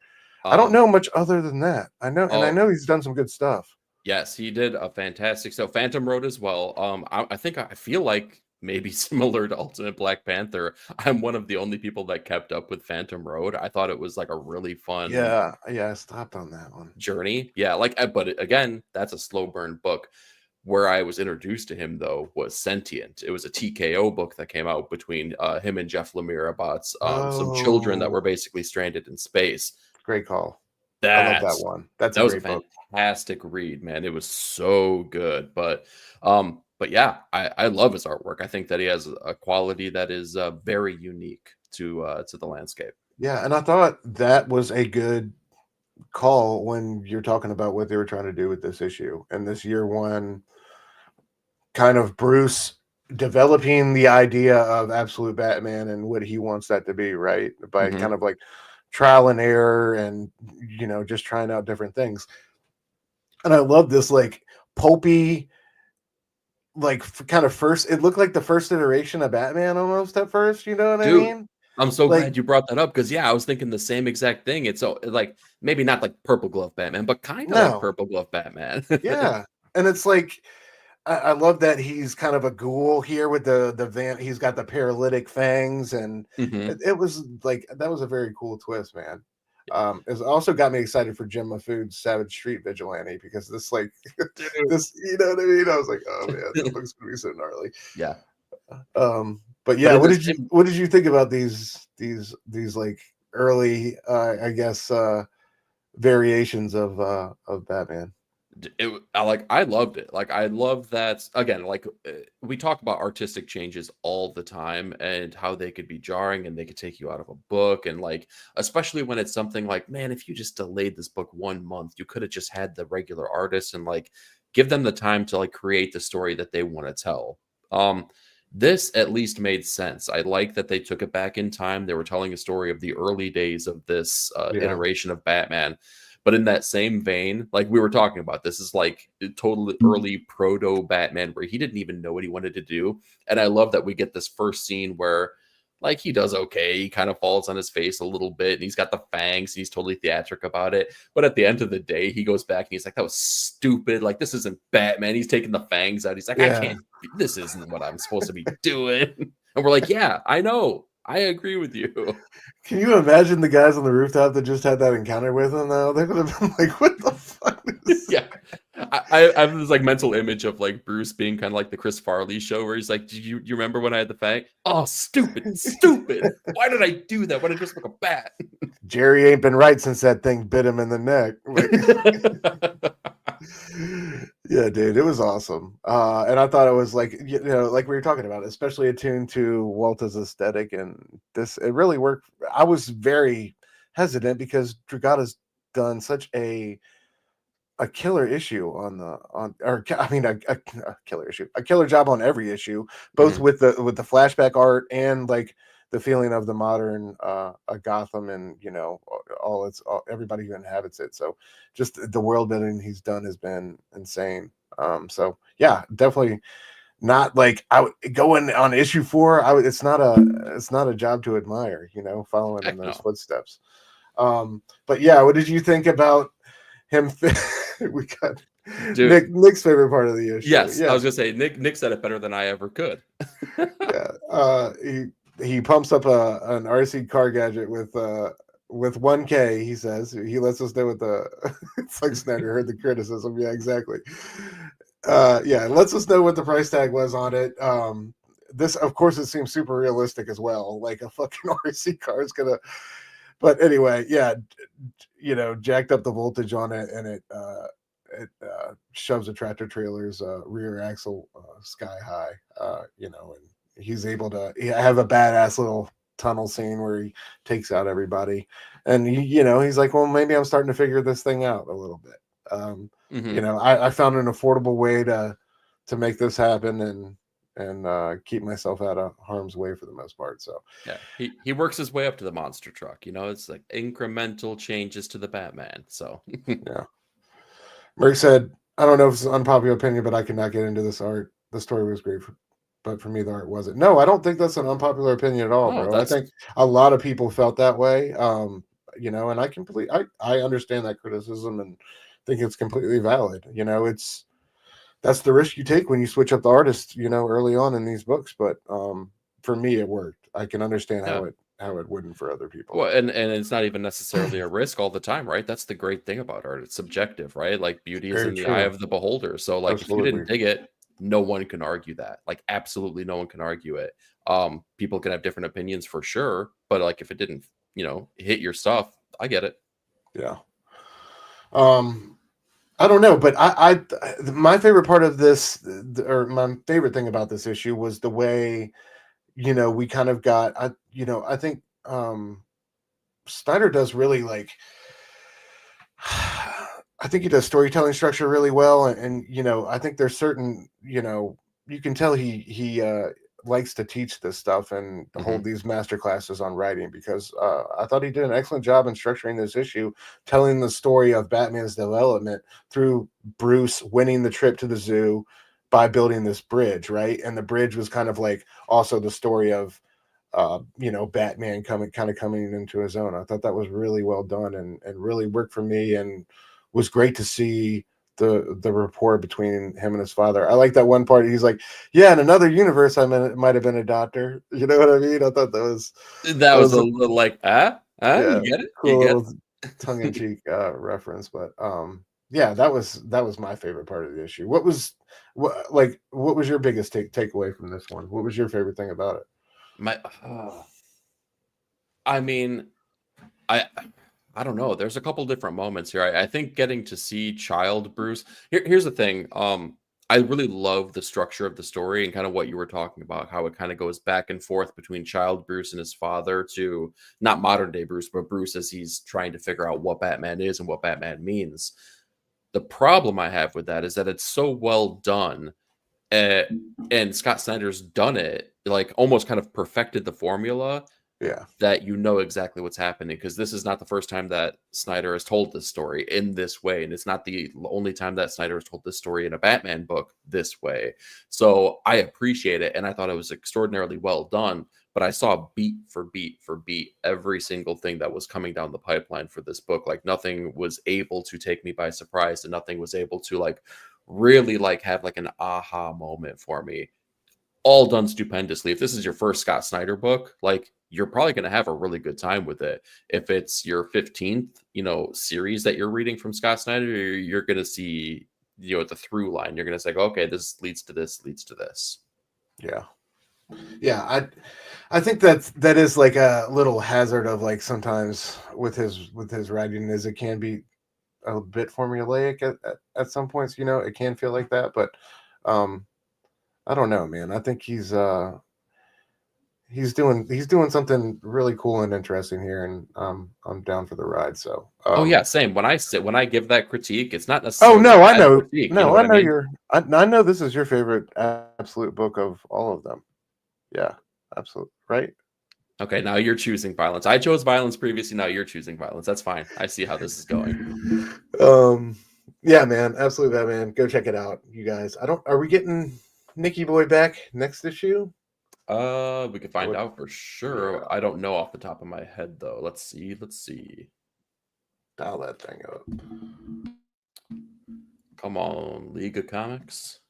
S1: I don't know much other than that. I know he's done some good stuff.
S2: Yes, he did a fantastic. So Phantom Road as well. I feel like maybe similar to Ultimate Black Panther, I'm one of the only people that kept up with Phantom Road. I thought it was like a really fun.
S1: Yeah, I stopped on that one.
S2: Journey. Yeah, but again, that's a slow burn book. Where I was introduced to him, though, was Sentient. It was a TKO book that came out between him and Jeff Lemire about some children that were basically stranded in space.
S1: Great call. I love that one. That was a
S2: fantastic read, man. It was so good. But yeah, I love his artwork. I think that he has a quality that is very unique to the landscape.
S1: Yeah, and I thought that was a good call when you're talking about what they were trying to do with this issue and this year one kind of Bruce developing the idea of Absolute Batman and what he wants that to be, right? By kind of like trial and error and just trying out different things. And I love this like pulpy, like kind of first, it looked like the first iteration of Batman almost at first, you know what I mean?
S2: I'm so glad you brought that up because I was thinking the same exact thing. It's so like maybe not like Purple Glove Batman, but kind of like Purple Glove Batman.
S1: Yeah, and it's like I love that he's kind of a ghoul here with the van. He's got the paralytic fangs, and it was like that was a very cool twist, man. It also got me excited for Jim Mafood's Savage Street Vigilante because this like this, you know what I mean? I was like, oh man, this looks gonna be so gnarly.
S2: Yeah.
S1: But yeah, what did you think about these like early I guess variations of Batman?
S2: I loved it. Like I love that again, like we talk about artistic changes all the time and how they could be jarring and they could take you out of a book, and like especially when it's something like, man, if you just delayed this book 1 month, you could have just had the regular artists and like give them the time to like create the story that they want to tell. This at least made sense. I like that they took it back in time. They were telling a story of the early days of this iteration of Batman. But in that same vein, like we were talking about, this is like totally early proto Batman where he didn't even know what he wanted to do. And I love that we get this first scene where like he does okay. He kind of falls on his face a little bit and he's got the fangs. He's totally theatric about it. But at the end of the day, he goes back and he's like, that was stupid. Like, this isn't Batman. He's taking the fangs out. He's like, I can't, this isn't what I'm supposed to be doing. And we're like, yeah, I know. I agree with you.
S1: Can you imagine the guys on the rooftop that just had that encounter with him though? They would have been like, what the fuck is this?
S2: Yeah. I have this like mental image of like Bruce being kind of like the Chris Farley show where he's like, do you remember when I had the fang? Oh, stupid. Why did I do that? Why did I just look a bat?
S1: Jerry ain't been right since that thing bit him in the neck. Yeah, dude, it was awesome. And I thought it was like, like we were talking about, especially attuned to Walta's aesthetic, and it really worked. I was very hesitant because Dragata's done such a killer issue a killer job on every issue, both with the flashback art and like the feeling of the modern Gotham and everybody who inhabits it. So just the world building he's done has been insane. So yeah, definitely not like I would going on issue 4. It's not a job to admire, following in those footsteps. But yeah, what did you think about him? We got Nick's favorite part of the issue.
S2: Yes, I was gonna say Nick said it better than I ever could.
S1: Yeah, he pumps up an RC car gadget with 1K. He says he lets us know what it's like Snyder heard the criticism. Yeah, exactly. Yeah, it lets us know what the price tag was on it. This, of course, it seems super realistic as well. Like a fucking RC car is gonna. But anyway, yeah, jacked up the voltage on it, and it shoves a tractor trailer's rear axle sky high. And he's able to have a badass little tunnel scene where he takes out everybody, and he's like, well, maybe I'm starting to figure this thing out a little bit. I found an affordable way to make this happen and keep myself out of harm's way for the most part. So
S2: yeah, he works his way up to the monster truck. It's like incremental changes to the Batman. So
S1: yeah. Merc said, I don't know if it's an unpopular opinion, but I cannot get into this art. The story was great, but for me, the art wasn't. No, I don't think that's an unpopular opinion at all, bro. I think a lot of people felt that way. And I understand that criticism and think it's completely valid. That's the risk you take when you switch up the artist, early on in these books. But for me, it worked. I can understand how it wouldn't for other people.
S2: Well, and it's not even necessarily a risk all the time, right? That's the great thing about art. It's subjective, right? Like beauty is in the eye of the beholder. So like Absolutely. If you didn't dig it, no one can argue that. Like absolutely no one can argue it. People can have different opinions for sure, but like if it didn't, hit your stuff, I get it.
S1: Yeah. I don't know, but my favorite part of this, or my favorite thing about this issue was the way, we kind of got, I think Snyder does really like, I think he does storytelling structure really well. And I think there's certain, you can tell he likes to teach this stuff and hold these master classes on writing, because I thought he did an excellent job in structuring this issue, telling the story of Batman's development through Bruce winning the trip to the zoo by building this bridge, right? And the bridge was kind of like also the story of Batman coming into his own. I thought that was really well done and really worked for me, and was great to see the rapport between him and his father. I like that one part. He's like, yeah, in another universe, it might have been a doctor. You know what I mean? I thought that was
S2: a little like, yeah, you get it?
S1: Cool little tongue-in-cheek reference. But yeah, that was my favorite part of the issue. What was your biggest takeaway from this one? What was your favorite thing about it?
S2: I don't know. There's a couple different moments here. I think getting to see Child Bruce. Here's the thing. I really love the structure of the story and kind of what you were talking about, how it kind of goes back and forth between Child Bruce and his father to not modern day Bruce, but Bruce as he's trying to figure out what Batman is and what Batman means. The problem I have with that is that it's so well done. And Scott Snyder's done it, like almost kind of perfected the formula.
S1: Yeah,
S2: that exactly what's happening, because this is not the first time that Snyder has told this story in this way, and it's not the only time that Snyder has told this story in a Batman book this way. So I appreciate it, and I thought it was extraordinarily well done. But I saw beat for beat for beat every single thing that was coming down the pipeline for this book. Like nothing was able to take me by surprise, and nothing was able to like really like have like an aha moment for me. All done stupendously. If this is your first Scott Snyder book, like you're probably going to have a really good time with it. If it's your 15th, series that you're reading from Scott Snyder, you're going to see, the through line. You're going to say, okay, this leads to this, leads to this.
S1: Yeah. Yeah. I think that is like a little hazard of like sometimes with his writing is it can be a bit formulaic at some points, it can feel like that, but I don't know, man. I think he's doing something really cool and interesting here, and I'm down for the ride. So
S2: yeah, same. When I give that critique, it's not necessarily.
S1: Oh no, I know.
S2: Critique,
S1: no, I know I know this is your favorite absolute book of all of them. Yeah, absolutely right.
S2: Okay, now you're choosing violence. I chose violence previously. Now you're choosing violence. That's fine. I see how this is going.
S1: Yeah, man, absolutely, Batman. Go check it out, you guys. Are we getting Nikki Boy back next issue?
S2: We could find out for sure.
S1: Yeah.
S2: I don't know off the top of my head though. Let's see.
S1: Dial that thing up.
S2: Come on, League of Comics.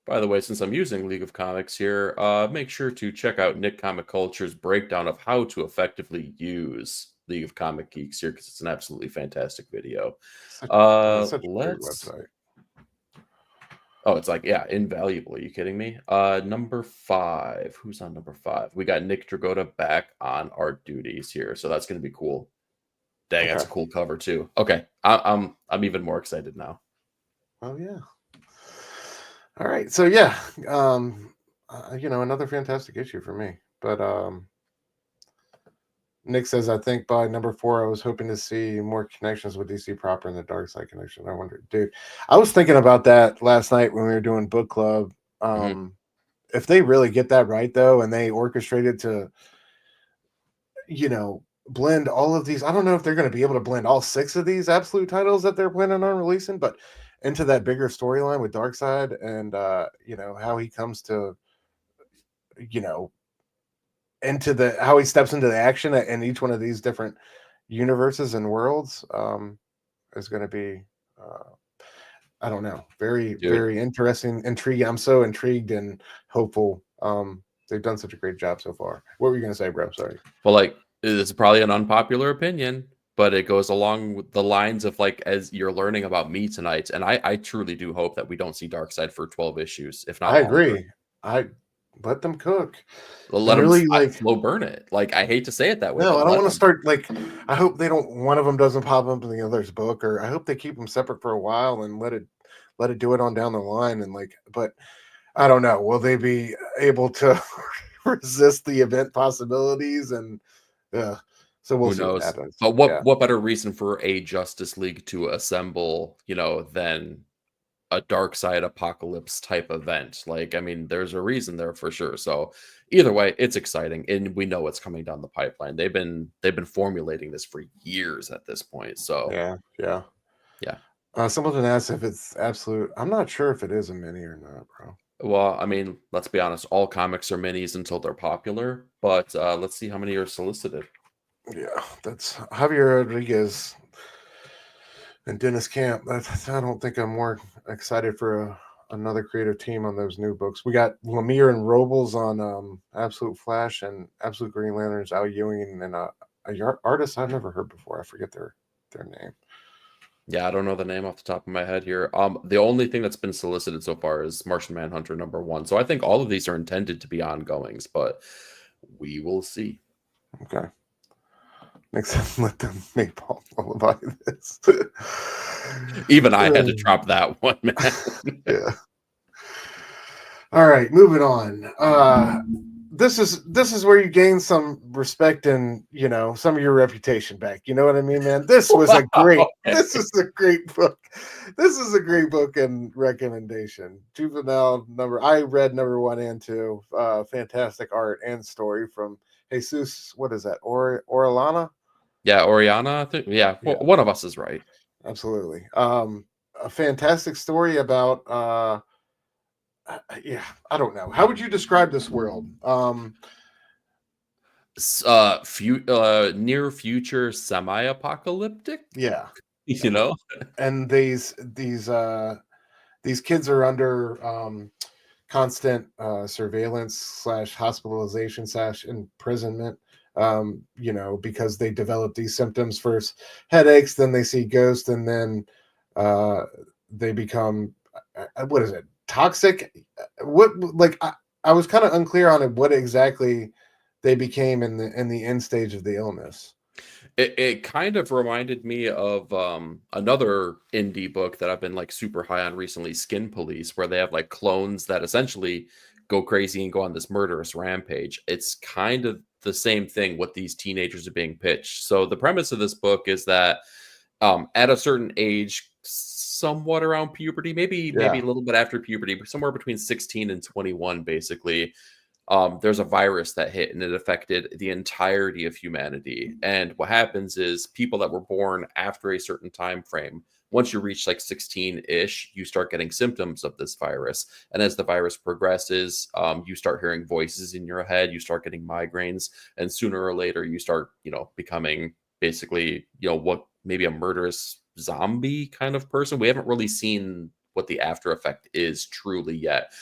S2: By the way, since I'm using League of Comics here, make sure to check out Nick Comic Culture's breakdown of how to effectively use League of Comic Geeks here, because it's an absolutely fantastic video.
S1: Such a great website.
S2: Oh, it's like, yeah, invaluable. Are you kidding me? Number 5. Who's on number 5? We got Nick Dragotta back on art duties here, so that's going to be cool. Dang, that's a cool cover too. Okay, I'm even more excited now.
S1: Oh yeah. All right, so yeah, another fantastic issue for me. But Nick says, I think by number 4, I was hoping to see more connections with DC proper and the Dark Side connection. I wonder, dude, I was thinking about that last night when we were doing book club. If they really get that right, though, and they orchestrate it to, blend all of these, I don't know if they're going to be able to blend all 6 of these absolute titles that they're planning on releasing, but into that bigger storyline with Darkseid and, how he comes to, how he steps into the action in each one of these different universes and worlds is going to be, I don't know, very, very interesting, intriguing. I'm so intrigued and hopeful. They've done such a great job so far. What were you going to say, bro? Sorry.
S2: Well, like, it's probably an unpopular opinion, but it goes along with the lines of, like, as you're learning about me tonight, and I truly do hope that we don't see Darkseid for 12 issues, if not
S1: I
S2: longer.
S1: agree. I let them cook.
S2: Let them really slow burn it. Like, I hate to say it that way.
S1: No, I don't want to start, like, I hope they don't, one of them doesn't pop up in the other's book, or I hope they keep them separate for a while and let it do it on down the line. And like, but I don't know, will they be able to resist the event possibilities? And so we'll see what happens.
S2: But what better reason for a Justice League to assemble, than a Darkseid apocalypse type event? Like, I mean, there's a reason there for sure. So either way, it's exciting, and we know what's coming down the pipeline. They've been formulating this for years at this point. So
S1: yeah. Someone asked if it's absolute. I'm not sure if it is a mini or not, bro.
S2: Well, I mean, let's be honest. All comics are minis until they're popular. But let's see how many are solicited.
S1: Yeah, that's Javier Rodriguez and Dennis Camp. I don't think I'm more excited for another creative team on those new books. We got Lemire and Robles on Absolute Flash and Absolute Green Lanterns, Al Ewing, and a artist I've never heard before. I forget their name.
S2: Yeah, I don't know the name off the top of my head here. The only thing that's been solicited so far is Martian Manhunter #1. So I think all of these are intended to be ongoings, but we will see.
S1: Okay. Next time, let them make Paul lullaby this.
S2: Even I had to drop that one, man.
S1: Yeah. All right, moving on. This is where you gain some respect and some of your reputation back. You know what I mean, man? This was a great. This is a great book. This is a great book and recommendation. Juvenile number. I read number 1 and 2. Fantastic art and story from Jesus. What is that? Orellana?
S2: Yeah, Oriana. I think. Yeah, one of us is right.
S1: Absolutely. A fantastic story about. I don't know. How would you describe this world?
S2: Near future, semi-apocalyptic.
S1: Yeah,
S2: and
S1: these kids are under constant surveillance / hospitalization / imprisonment. Because they develop these symptoms, first headaches, then they see ghosts, and then they become what is it? Toxic. I was kind of unclear on it, what exactly they became in the end stage of the illness.
S2: It kind of reminded me of another indie book that I've been like super high on recently, Skin Police, where they have like clones that essentially go crazy and go on this murderous rampage. It's kind of the same thing what these teenagers are being pitched. So the premise of this book is that at a certain age, somewhat around puberty, maybe a little bit after puberty, but somewhere between 16 and 21, basically, there's a virus that hit and it affected the entirety of humanity. And what happens is people that were born after a certain time frame once you reach like 16-ish, you start getting symptoms of this virus. And as the virus progresses, you start hearing voices in your head, you start getting migraines, and sooner or later you start, becoming basically, what maybe a murderous zombie kind of person. We haven't really seen what the after effect is truly yet,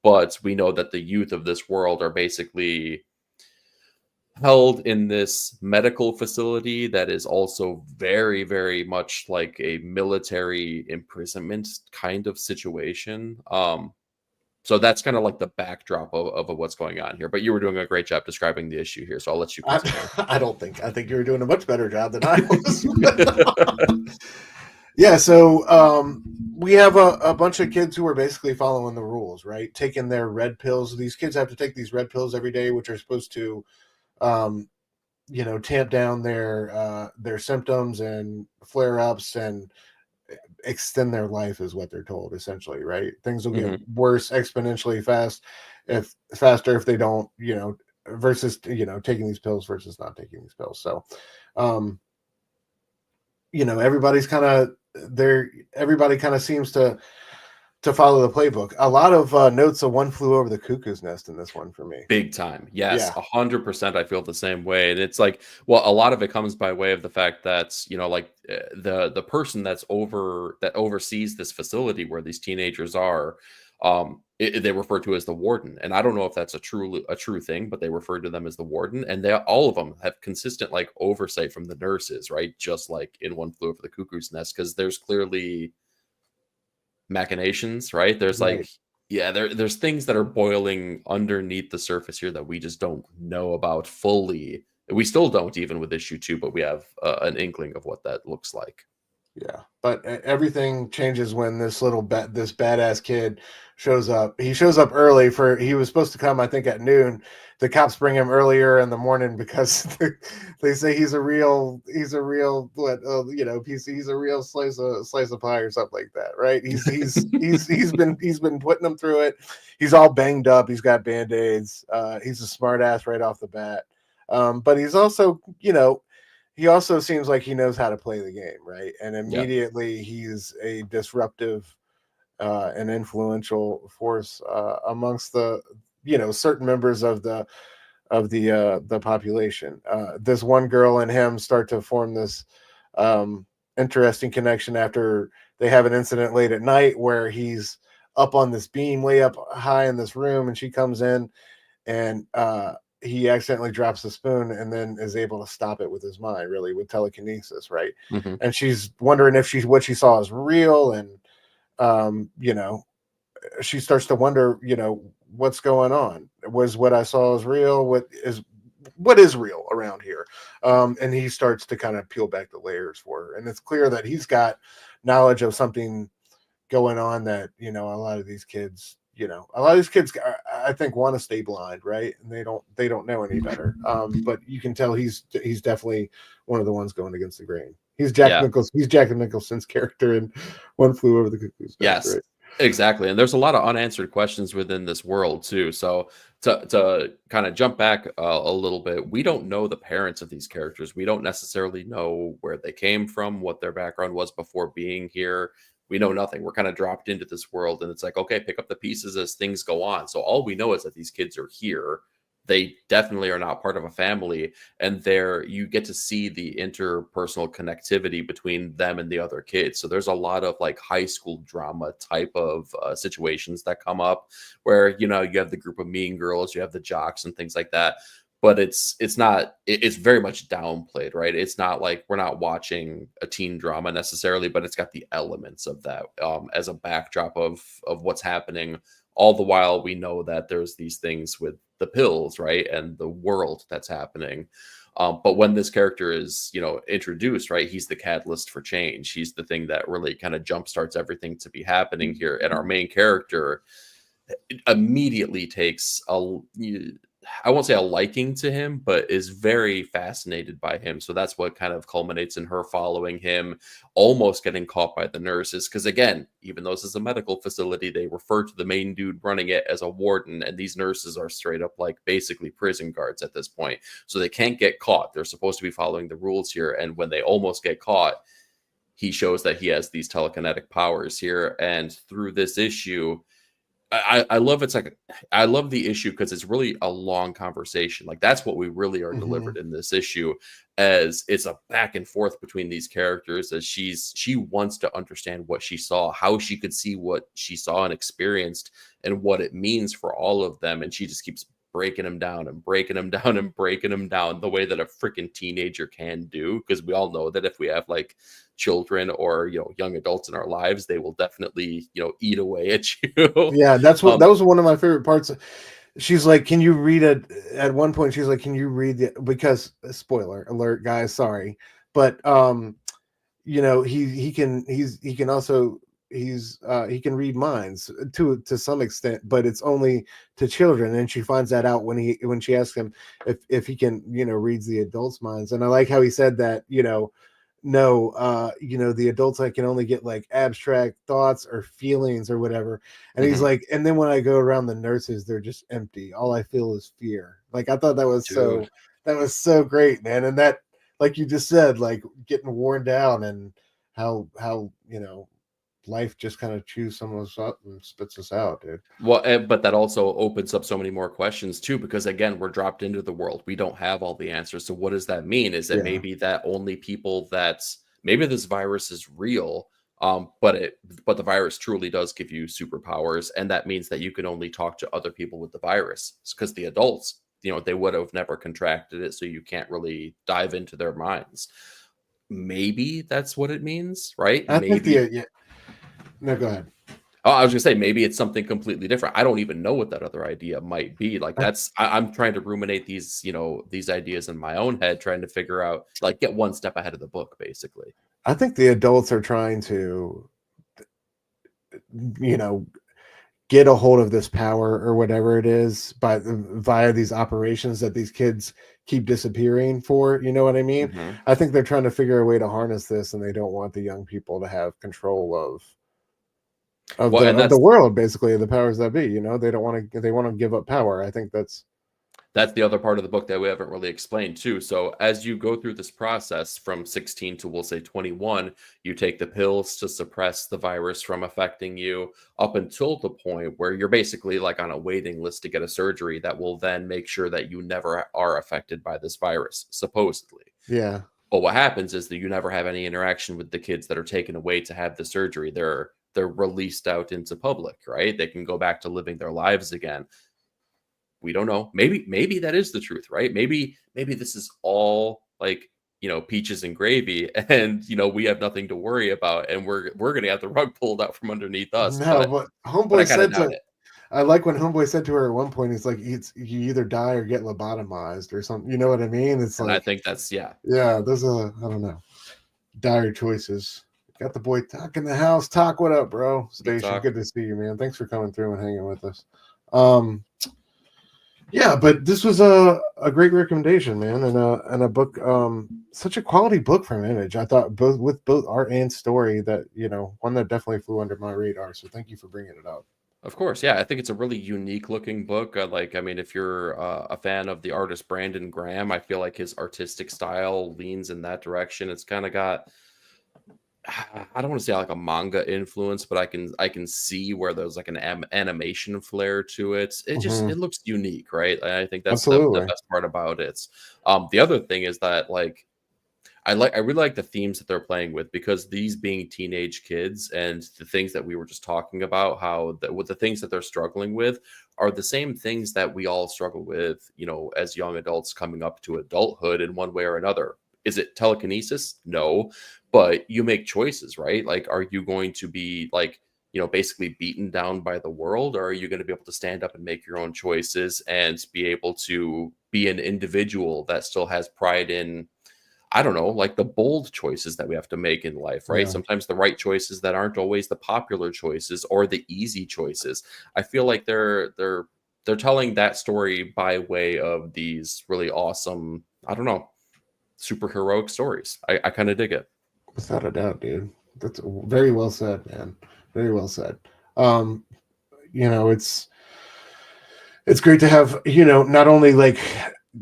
S2: but we know that the youth of this world are basically held in this medical facility that is also very, very much like a military imprisonment kind of situation. So that's kind of like the backdrop of what's going on here. But you were doing a great job describing the issue here, so I'll let you continue.
S1: I think you were doing a much better job than I was. Yeah, so we have a bunch of kids who are basically following the rules, right? Taking their red pills. These kids have to take these red pills every day, which are supposed to tamp down their symptoms and flare-ups and extend their life, is what they're told, essentially, right? Things will get worse exponentially faster if they don't, versus taking these pills versus not taking these pills. So everybody's kind of everybody kind of seems to follow the playbook. A lot of notes of One Flew Over the Cuckoo's Nest in this one for me.
S2: Big time. Yes, 100%. I feel the same way. And it's like, well, a lot of it comes by way of the fact that, the person that oversees this facility where these teenagers are, they refer to as the warden. And I don't know if that's a true thing, but they refer to them as the warden. And all of them have consistent like oversight from the nurses, right? Just like in One Flew Over the Cuckoo's Nest, because there's clearly machinations, right? There's like, there's things that are boiling underneath the surface here that we just don't know about fully. We still don't, even with issue 2, but we have an inkling of what that looks like.
S1: Yeah, but everything changes when this this badass kid shows up. He shows up early he was supposed to come, I think, at noon. The cops bring him earlier in the morning because they say he's a real he's a real slice of pie or something like that, right? He's been putting them through it. He's all banged up. He's got band-aids. He's a smart ass right off the bat. But he's also, he also seems like he knows how to play the game, right? And immediately he's a disruptive and influential force amongst the certain members of the population. This one girl and him start to form this interesting connection after they have an incident late at night where he's up on this beam way up high in this room, and she comes in and he accidentally drops the spoon and then is able to stop it with his mind, really, with telekinesis, right? And she's wondering if what she saw is real, and she starts to wonder, what's going on? Was what I saw is real? What is real around here? And he starts to kind of peel back the layers for her, and it's clear that he's got knowledge of something going on that a lot of these kids. I think, want to stay blind, right? And they don't know any better. But you can tell he's definitely one of the ones going against the grain. He's Jack Nicholson's character in One Flew Over the Cuckoo's Nest.
S2: Yes, right? Exactly. And there's a lot of unanswered questions within this world too. So to kind of jump back a little bit, we don't know the parents of these characters. We don't necessarily know where they came from, what their background was before being here. We know nothing. We're kind of dropped into this world, and it's like, okay, pick up the pieces as things go on. So all we know is that these kids are here. They definitely are not part of a family, and there you get to see the interpersonal connectivity between them and the other kids. So there's a lot of like high school drama type of situations that come up where, you have the group of mean girls, you have the jocks and things like that. But it's very much downplayed, right? It's not like we're not watching a teen drama necessarily, but it's got the elements of that as a backdrop of what's happening. All the while we know that there's these things with the pills, right? And the world that's happening. But when this character is, introduced, right, he's the catalyst for change. He's the thing that really kind of jumpstarts everything to be happening here. And our main character immediately takes I won't say a liking to him, but is very fascinated by him. So that's what kind of culminates in her following him, almost getting caught by the nurses. Because again, even though this is a medical facility, they refer to the main dude running it as a warden. And these nurses are straight up like basically prison guards at this point. So they can't get caught. They're supposed to be following the rules here. And when they almost get caught, he shows that he has these telekinetic powers here. And through this issue, I love it's like I love the issue because it's really a long conversation. Like that's what we really are delivered in this issue, as it's a back and forth between these characters as she wants to understand what she saw, how she could see what she saw and experienced, and what it means for all of them. And she just keeps breaking them down and breaking them down and breaking them down the way that a freaking teenager can do. Because we all know that if we have like children or young adults in our lives, they will definitely eat away at you.
S1: Yeah, that's what that was one of my favorite parts. She's like, can you read it? At one point she's like, can you read the, because spoiler alert guys, sorry, but he can also he can read minds to some extent, but it's only to children. And she finds that out when she asks him if he can reads the adults' minds. And I like how he said that no, the adults, I can only get like abstract thoughts or feelings or whatever. And he's like, and then when I go around the nurses, they're just empty. All I feel is fear. Like I thought that was so great, man. And that, like you just said, like getting worn down and how life just kind of chews some of us up and spits us out, dude.
S2: Well, but that also opens up so many more questions too, because again, we're dropped into the world. We don't have all the answers. So what does that mean? Is it maybe that only people maybe this virus is real, but the virus truly does give you superpowers, and that means that you can only talk to other people with the virus, because the adults, they would have never contracted it, so you can't really dive into their minds. Maybe that's what it means, right?
S1: No, go ahead.
S2: Oh, I was gonna say maybe it's something completely different. I don't even know what that other idea might be. Like I'm trying to ruminate these ideas in my own head, trying to figure out, like, get one step ahead of the book, basically.
S1: I think the adults are trying to, get a hold of this power or whatever it is via these operations that these kids keep disappearing for. You know what I mean? I think they're trying to figure a way to harness this, and they don't want the young people to have control of the world, basically, the powers that be. They don't want to. They want to give up power. I think that's
S2: the other part of the book that we haven't really explained too. So as you go through this process from 16 to, we'll say, 21, you take the pills to suppress the virus from affecting you up until the point where you're basically like on a waiting list to get a surgery that will then make sure that you never are affected by this virus, supposedly.
S1: Yeah.
S2: But what happens is that you never have any interaction with the kids that are taken away to have the surgery. They're released out into public, right? They can go back to living their lives again. We don't know. Maybe that is the truth, right? Maybe this is all like, peaches and gravy, and we have nothing to worry about, and we're gonna have the rug pulled out from underneath us.
S1: No, but Homeboy said to, I like when Homeboy said to her at one point, he's like, you either die or get lobotomized or something. You know what I mean? It's like,
S2: I think that's
S1: those are, I don't know, dire choices. Got the boy Talk in the house. Talk, what up, bro? Station, good to see you, man. Thanks for coming through and hanging with us. Yeah, but this was a great recommendation, man, and a book, such a quality book from Image. I thought both art and story, that one that definitely flew under my radar. So thank you for bringing it up.
S2: Of course, yeah, I think it's a really unique looking book. If you're a fan of the artist Brandon Graham, I feel like his artistic style leans in that direction. It's kind of got, I don't want to say like a manga influence, but I can see where there's like an animation flair to it. It just it looks unique, right? I think that's the best part about it. The other thing is that I really like the themes that they're playing with, because these being teenage kids and the things that we were just talking about, how the things that they're struggling with are the same things that we all struggle with, as young adults coming up to adulthood in one way or another. Is it telekinesis? No, but you make choices, right? Like, are you going to be like, basically beaten down by the world, or are you going to be able to stand up and make your own choices and be able to be an individual that still has pride in, I don't know, like the bold choices that we have to make in life, right? Yeah. Sometimes the right choices that aren't always the popular choices or the easy choices. I feel like they're telling that story by way of these really awesome, I don't know, superheroic stories. I kind of dig it.
S1: Without a doubt, dude. That's very well said, man. Very well said. It's great to have, not only like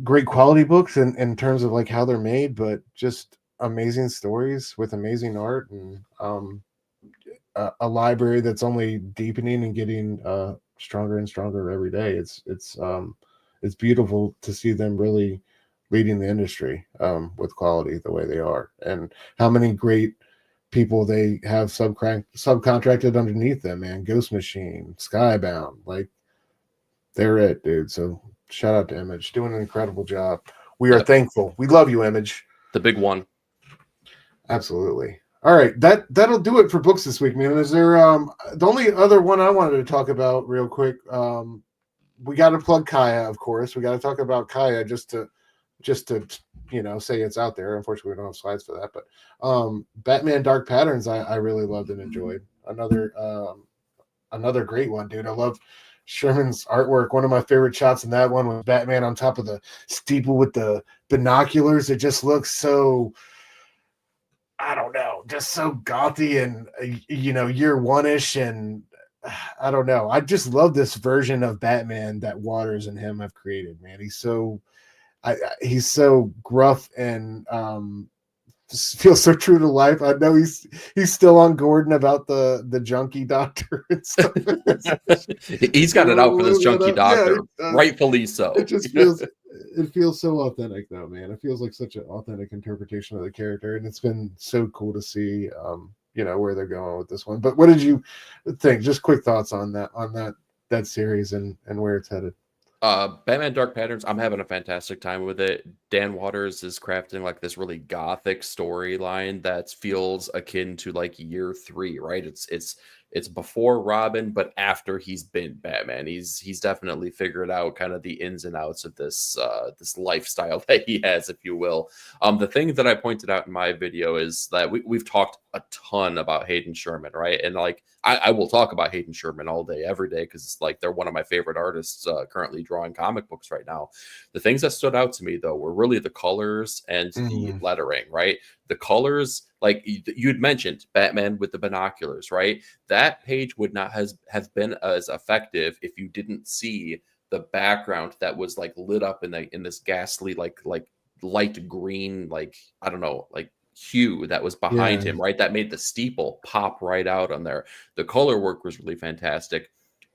S1: great quality books in terms of like how they're made, but just amazing stories with amazing art, and a library that's only deepening and getting stronger and stronger every day. It's beautiful to see them really leading the industry with quality the way they are, and how many great people they have subcontracted underneath them, man. Ghost Machine, Skybound, like they're it, dude. So shout out to Image, doing an incredible job. We are thankful. We love you, Image.
S2: The big one.
S1: Absolutely. All right, that'll do it for books this week, man. Is there the only other one I wanted to talk about real quick? We got to plug Kaya, of course. We got to talk about Kaya just to say it's out there. Unfortunately, we don't have slides for that, but Batman Dark Patterns I really loved and enjoyed. Another great one, dude. I love Sherman's artwork. One of my favorite shots in that one was Batman on top of the steeple with the binoculars. It just looks so, I don't know, just so gothy and year one-ish, and I don't know. I just love this version of Batman that Waters and him have created, man. He's so gruff and just feels so true to life. I know he's still on Gordon about the junkie doctor and stuff.
S2: He's got it out for this junkie doctor, rightfully so.
S1: It just feels so authentic, though, man. It feels like such an authentic interpretation of the character, and it's been so cool to see, where they're going with this one. But what did you think? Just quick thoughts on that series and where it's headed.
S2: Batman Dark Patterns, I'm having a fantastic time with it. Dan Waters is crafting like this really gothic storyline that feels akin to like year 3, right? It's before Robin, but after he's been Batman. He's definitely figured out kind of the ins and outs of this lifestyle that he has, if you will. The thing that I pointed out in my video is that we've talked a ton about Hayden Sherman, right? And like I will talk about Hayden Sherman all day, every day, because like they're one of my favorite artists currently drawing comic books right now. The things that stood out to me though were really the colors and the lettering, right? The colors, like you'd mentioned, Batman with the binoculars, right? That page would not have been as effective if you didn't see the background that was like lit up in this ghastly like light green, like I don't know, like hue that was behind him, right? That made the steeple pop right out on there. The color work was really fantastic.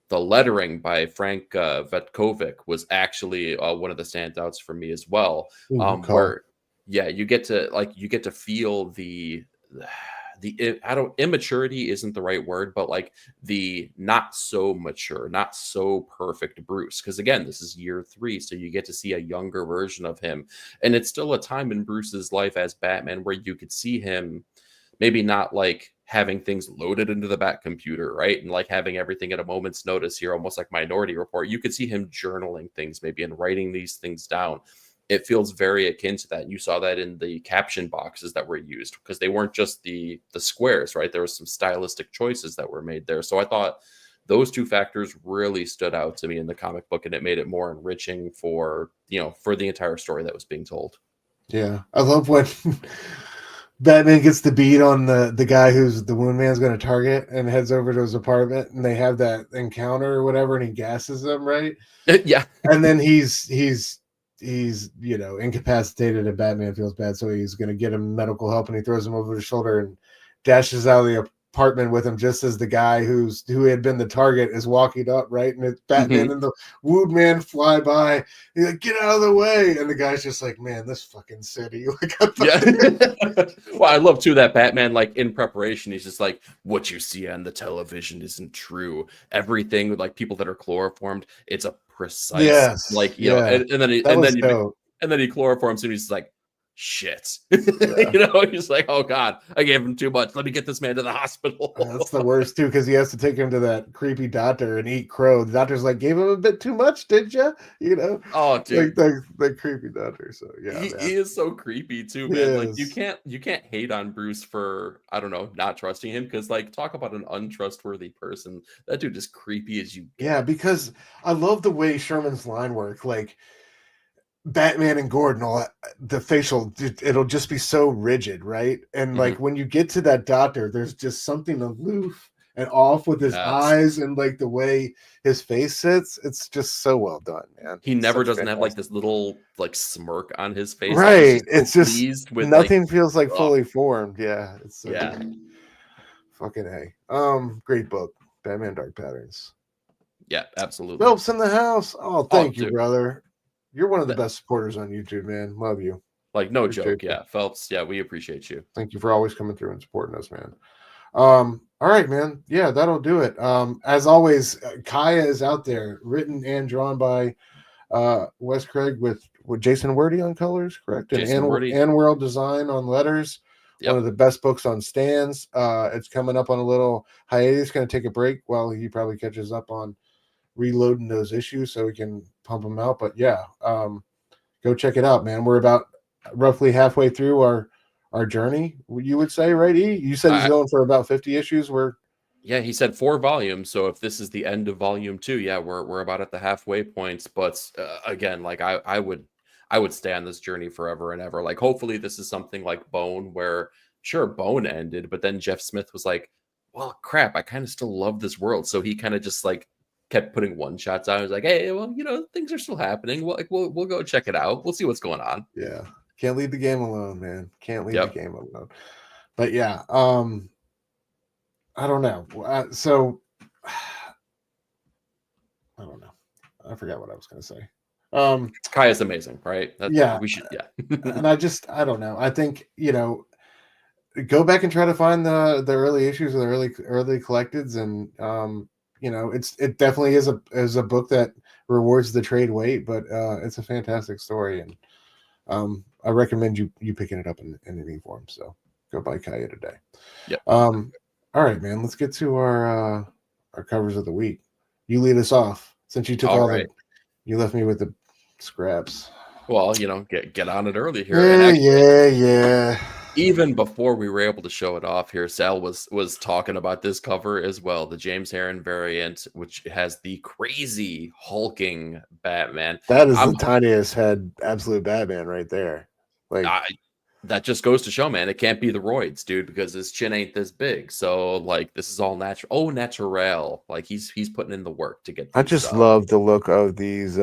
S2: The lettering by Frank Vetkovic was actually one of the standouts for me as well. Where you get to feel the immaturity isn't the right word, but like the not so mature, not so perfect Bruce. Because again, this is year 3, so you get to see a younger version of him, and it's still a time in Bruce's life as Batman where you could see him maybe not like having things loaded into the back computer, right? And like having everything at a moment's notice here, almost like Minority Report. You could see him journaling things maybe and writing these things down. It feels very akin to that. And you saw that in the caption boxes that were used, because they weren't just the squares, right? There were some stylistic choices that were made there. So I thought those two factors really stood out to me in the comic book, and it made it more enriching for the entire story that was being told.
S1: Yeah. I love when Batman gets the beat on the guy who's the Wound Man's going to target and heads over to his apartment, and they have that encounter or whatever, and he gasses them, right?
S2: Yeah.
S1: And then he's incapacitated, and Batman feels bad, so he's going to get him medical help, and he throws him over his shoulder and dashes out of the apartment with him just as the guy who had been the target is walking up, right? And it's Batman and the Wood Man fly by. He's like, get out of the way. And the guy's just like, man, this fucking city.
S2: Well, I love too that Batman, like in preparation, he's just like, what you see on the television isn't true. Everything with like people that are chloroformed, it's a precise, and then he chloroforms and he's like, shit. He's like, oh god, I gave him too much, let me get this man to the hospital.
S1: That's the worst too, because he has to take him to that creepy doctor and eat crow. The doctor's like, gave him a bit too much, did you?
S2: Oh dude,
S1: like the creepy doctor. So yeah,
S2: he is so creepy too, man. Like you can't hate on Bruce for, I don't know, not trusting him, because like, talk about an untrustworthy person. That dude is creepy as you get.
S1: Yeah, because I love the way Sherman's line work, like Batman and Gordon, the facial, it'll just be so rigid, right? And like when you get to that doctor, there's just something aloof and off with his
S2: Yes.
S1: eyes and like the way his face sits. It's just so well done, man.
S2: He never
S1: Such
S2: doesn't have like
S1: fantastic.
S2: this little like smirk on his face.
S1: Right.
S2: Like,
S1: It's
S2: so
S1: just
S2: pleased with
S1: nothing
S2: like,
S1: feels like
S2: oh,
S1: fully formed. Yeah. It's so
S2: yeah.
S1: good. Fucking A. Great book. Batman Dark Patterns.
S2: Yeah, absolutely.
S1: Phelps in the house. Oh, thank you,
S2: dude.
S1: brother. You're one of the best supporters on YouTube, man. Love you.
S2: Like, no
S1: Appreciate
S2: joke.
S1: you.
S2: Yeah. Phelps. Yeah. We appreciate you.
S1: Thank you for always coming through and supporting us, man. All right, man. Yeah, that'll do it. As always, Kaya is out there, written and drawn by Wes Craig with Jason Wordy on colors, correct? And Ann World Design on letters. Yep. One of the best books on stands. It's coming up on a little hiatus. Going to take a break while he probably catches up on reloading those issues so we can pump them out. But yeah, go check it out, man. We're about roughly halfway through our journey, you would say, right? You said he's going for about 50 issues.
S2: Yeah, he said 4 volumes. So if this is the end of volume 2, yeah, we're about at the halfway points. But again, like I would stay on this journey forever and ever. Like, hopefully this is something like Bone, where sure, Bone ended, but then Jeff Smith was like, well, crap, I kind of still love this world. So he kind of just like kept putting one shots out. I was like, hey, well, things are still happening. We'll go check it out. We'll see what's going on.
S1: Yeah. Can't leave the game alone, man. Can't leave the game alone. But yeah, I don't know. So I don't know. I forgot what I was going to say.
S2: Kai is amazing, right?
S1: Yeah,
S2: we should. Yeah,
S1: and I don't know. I think go back and try to find the early issues of the early collecteds, and it definitely is a book that rewards the trade weight, but it's a fantastic story, and I recommend you picking it up in any form. So go buy Kaya today.
S2: Yep.
S1: All right, man. Let's get to our covers of the week. You lead us off since you took you left me with the scraps.
S2: Well, get on it early here.
S1: Yeah.
S2: Even before we were able to show it off here, Sal was talking about this cover as well, the James Herron variant, which has the crazy hulking Batman.
S1: That is the tiniest head absolute Batman right there. Like,
S2: that just goes to show, man, it can't be the roids, dude, because his chin ain't this big. So like, this is all natural. Oh, natural. Like he's putting in the work to get.
S1: I just love the look of these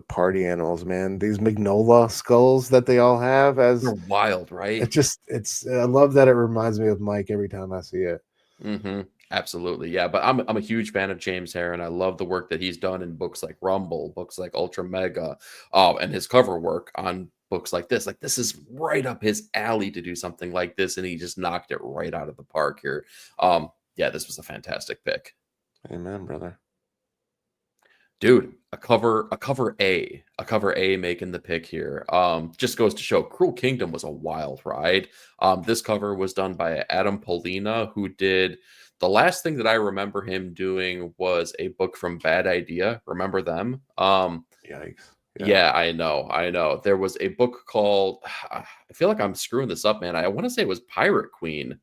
S1: party animals, man. These Magnola skulls that they all have.
S2: They're wild, right?
S1: I love that it reminds me of Mike every time I see it.
S2: Mm-hmm. Absolutely, yeah. But I'm a huge fan of James Herron. I love the work that he's done in books like Rumble, books like Ultra Mega, and his cover work on books like this. Like, this is right up his alley to do something like this, and he just knocked it right out of the park here. Yeah, this was a fantastic pick.
S1: Amen, brother.
S2: Dude, a cover A making the pick here. Just goes to show Cruel Kingdom was a wild ride. This cover was done by Adam Polina, who did the last thing that I remember him doing was a book from Bad Idea. Remember them?
S1: Yikes.
S2: Yeah, I know. There was a book called, I feel like I'm screwing this up, man. I want to say it was Pirate Queen.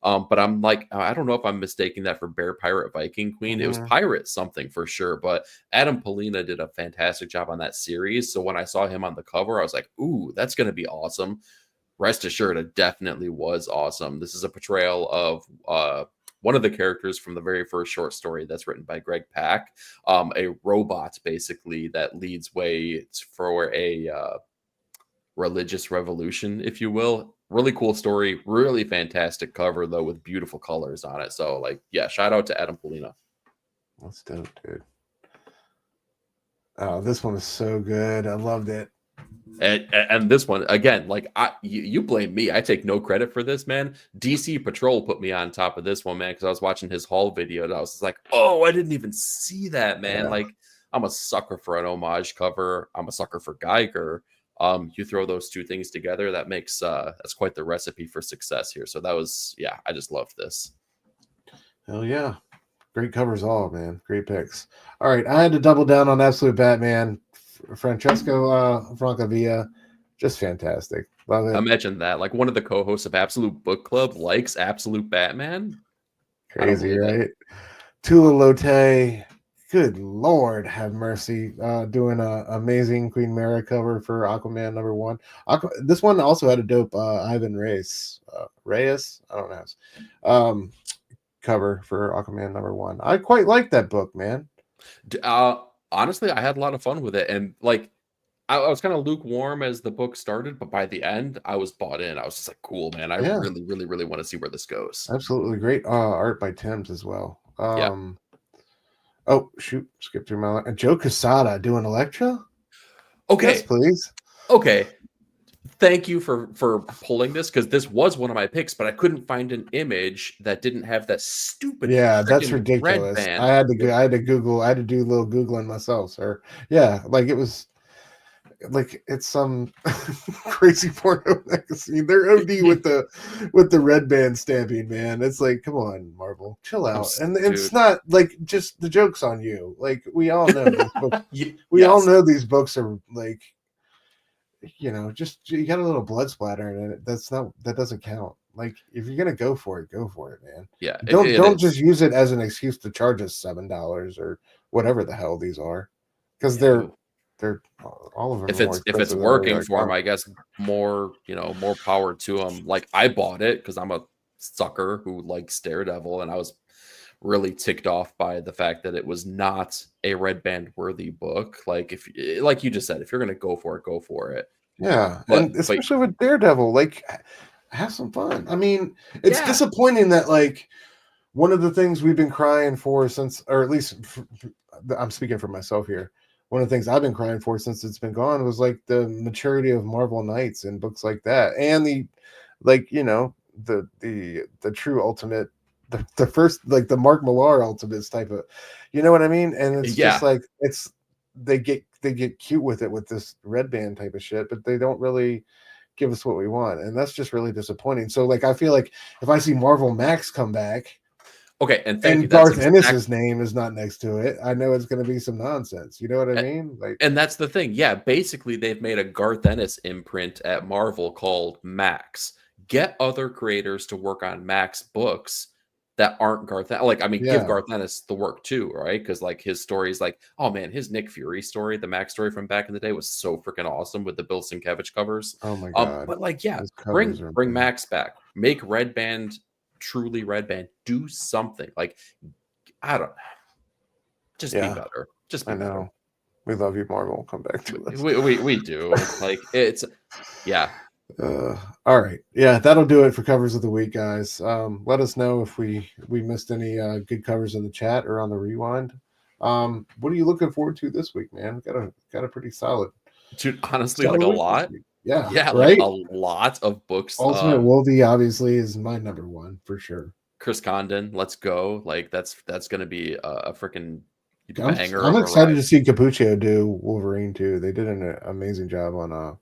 S2: But I'm like, I don't know if I'm mistaking that for Bear Pirate Viking Queen. It was Pirate something for sure. But Adam Polina did a fantastic job on that series. So when I saw him on the cover, I was like, ooh, that's going to be awesome. Rest assured, it definitely was awesome. This is a portrayal of one of the characters from the very first short story that's written by Greg Pak, a robot basically that leads way for a religious revolution, if you will. Really cool story, really fantastic cover though, with beautiful colors on it. So like, yeah, shout out to Adam Polina.
S1: That's dope, dude. Oh, this one is so good. I loved it.
S2: And this one again, like you blame me. I take no credit for this, man. DC Patrol put me on top of this one, man, because I was watching his haul video and I was just like, oh, I didn't even see that, man. Yeah. Like, I'm a sucker for an homage cover. I'm a sucker for Geiger. You throw those two things together, that makes that's quite the recipe for success here. So that was, yeah, I just loved this.
S1: Hell yeah. Great covers all, man. Great picks. All right, I had to double down on Absolute Batman. Francesco Francavilla, just fantastic. Love it.
S2: Imagine that. Like, one of the co-hosts of Absolute Book Club likes Absolute Batman.
S1: Crazy, right? Tula Lotte, good Lord, have mercy. Doing an amazing Queen Mara cover for Aquaman #1. This one also had a dope Ivan Reyes. I don't know. cover for Aquaman #1. I quite like that book, man.
S2: Honestly, I had a lot of fun with it, and like I was kind of lukewarm as the book started, but by the end, I was bought in. I was just like, cool, man. I really, really, really want to see where this goes.
S1: Absolutely great art by Timms as well.
S2: Yeah.
S1: Oh shoot, skip through my Joe Quesada doing Elektra.
S2: Okay,
S1: yes, please.
S2: Okay, thank you for pulling this, because this was one of my picks, but I couldn't find an image that didn't have that stupid.
S1: Yeah, that's ridiculous.
S2: Red band.
S1: I had to Google. I had to do a little Googling myself, sir. Yeah, like it was. Like it's some crazy porno magazine. They're OD with the red band stamping, man. It's like, come on, Marvel, chill out. And it's not like just the joke's on you. Like we all know these books, we all know these books are like, just you got a little blood splatter in it. That doesn't count. Like if you're gonna go for it, man.
S2: Yeah,
S1: don't just use it as an excuse to charge us $7 or whatever the hell these are, because they're all of them.
S2: If it's working for them, I guess more power to them. Like I bought it because I'm a sucker who likes Daredevil, and I was really ticked off by the fact that it was not a red band worthy book. Like like you just said, if you're gonna go for it.
S1: Yeah, and especially with Daredevil, like have some fun. I mean, it's disappointing that like one of the things we've been crying for since, or at least I'm speaking for myself here. One of the things I've been crying for since it's been gone was like the maturity of Marvel Knights and books like that, and the true ultimate, the first, like the Mark Millar ultimates type of, you know what I mean? And it's just like they get cute with it with this red band type of shit, but they don't really give us what we want, and that's just really disappointing. So like I feel like if I see Marvel Max come back.
S2: Okay, and
S1: Garth Ennis's name is not next to it, I know it's going to be some nonsense. You know what I mean? Like,
S2: and that's the thing. Yeah, basically they've made a Garth Ennis imprint at Marvel called Max. Get other creators to work on Max books that aren't Garth. Like, I mean, give Garth Ennis the work too, right? Because like his stories, like, oh man, his Nick Fury story, the Max story from back in the day, was so freaking awesome with the Bill Sienkiewicz covers.
S1: Oh my god!
S2: But like, bring Max back. Make Red Band truly red band. Do something. Like, I don't know. Just be better. Just be better.
S1: We love you, Marvel. Come back to us.
S2: We do. Like it's
S1: all right. Yeah, that'll do it for covers of the week, guys. Let us know if we missed any good covers in the chat or on the rewind. What are you looking forward to this week, man? Got a pretty solid.
S2: Dude, honestly, like a lot.
S1: Yeah,
S2: right. Like a lot of books.
S1: Ultimate Wolvie obviously is my #1 for sure.
S2: Chris Condon, let's go. Like that's going to be a freaking
S1: banger. I'm excited to see Capuccio do Wolverine too. They did an amazing job on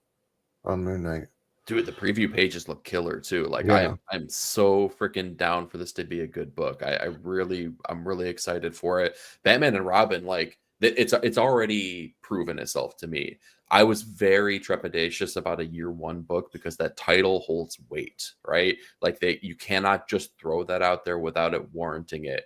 S1: Moon Knight.
S2: Dude, the preview pages look killer too. Like I'm so freaking down for this to be a good book. I'm really excited for it. Batman and Robin, like it's already proven itself to me. I was very trepidatious about a year 1 book because that title holds weight, right? Like you cannot just throw that out there without it warranting it.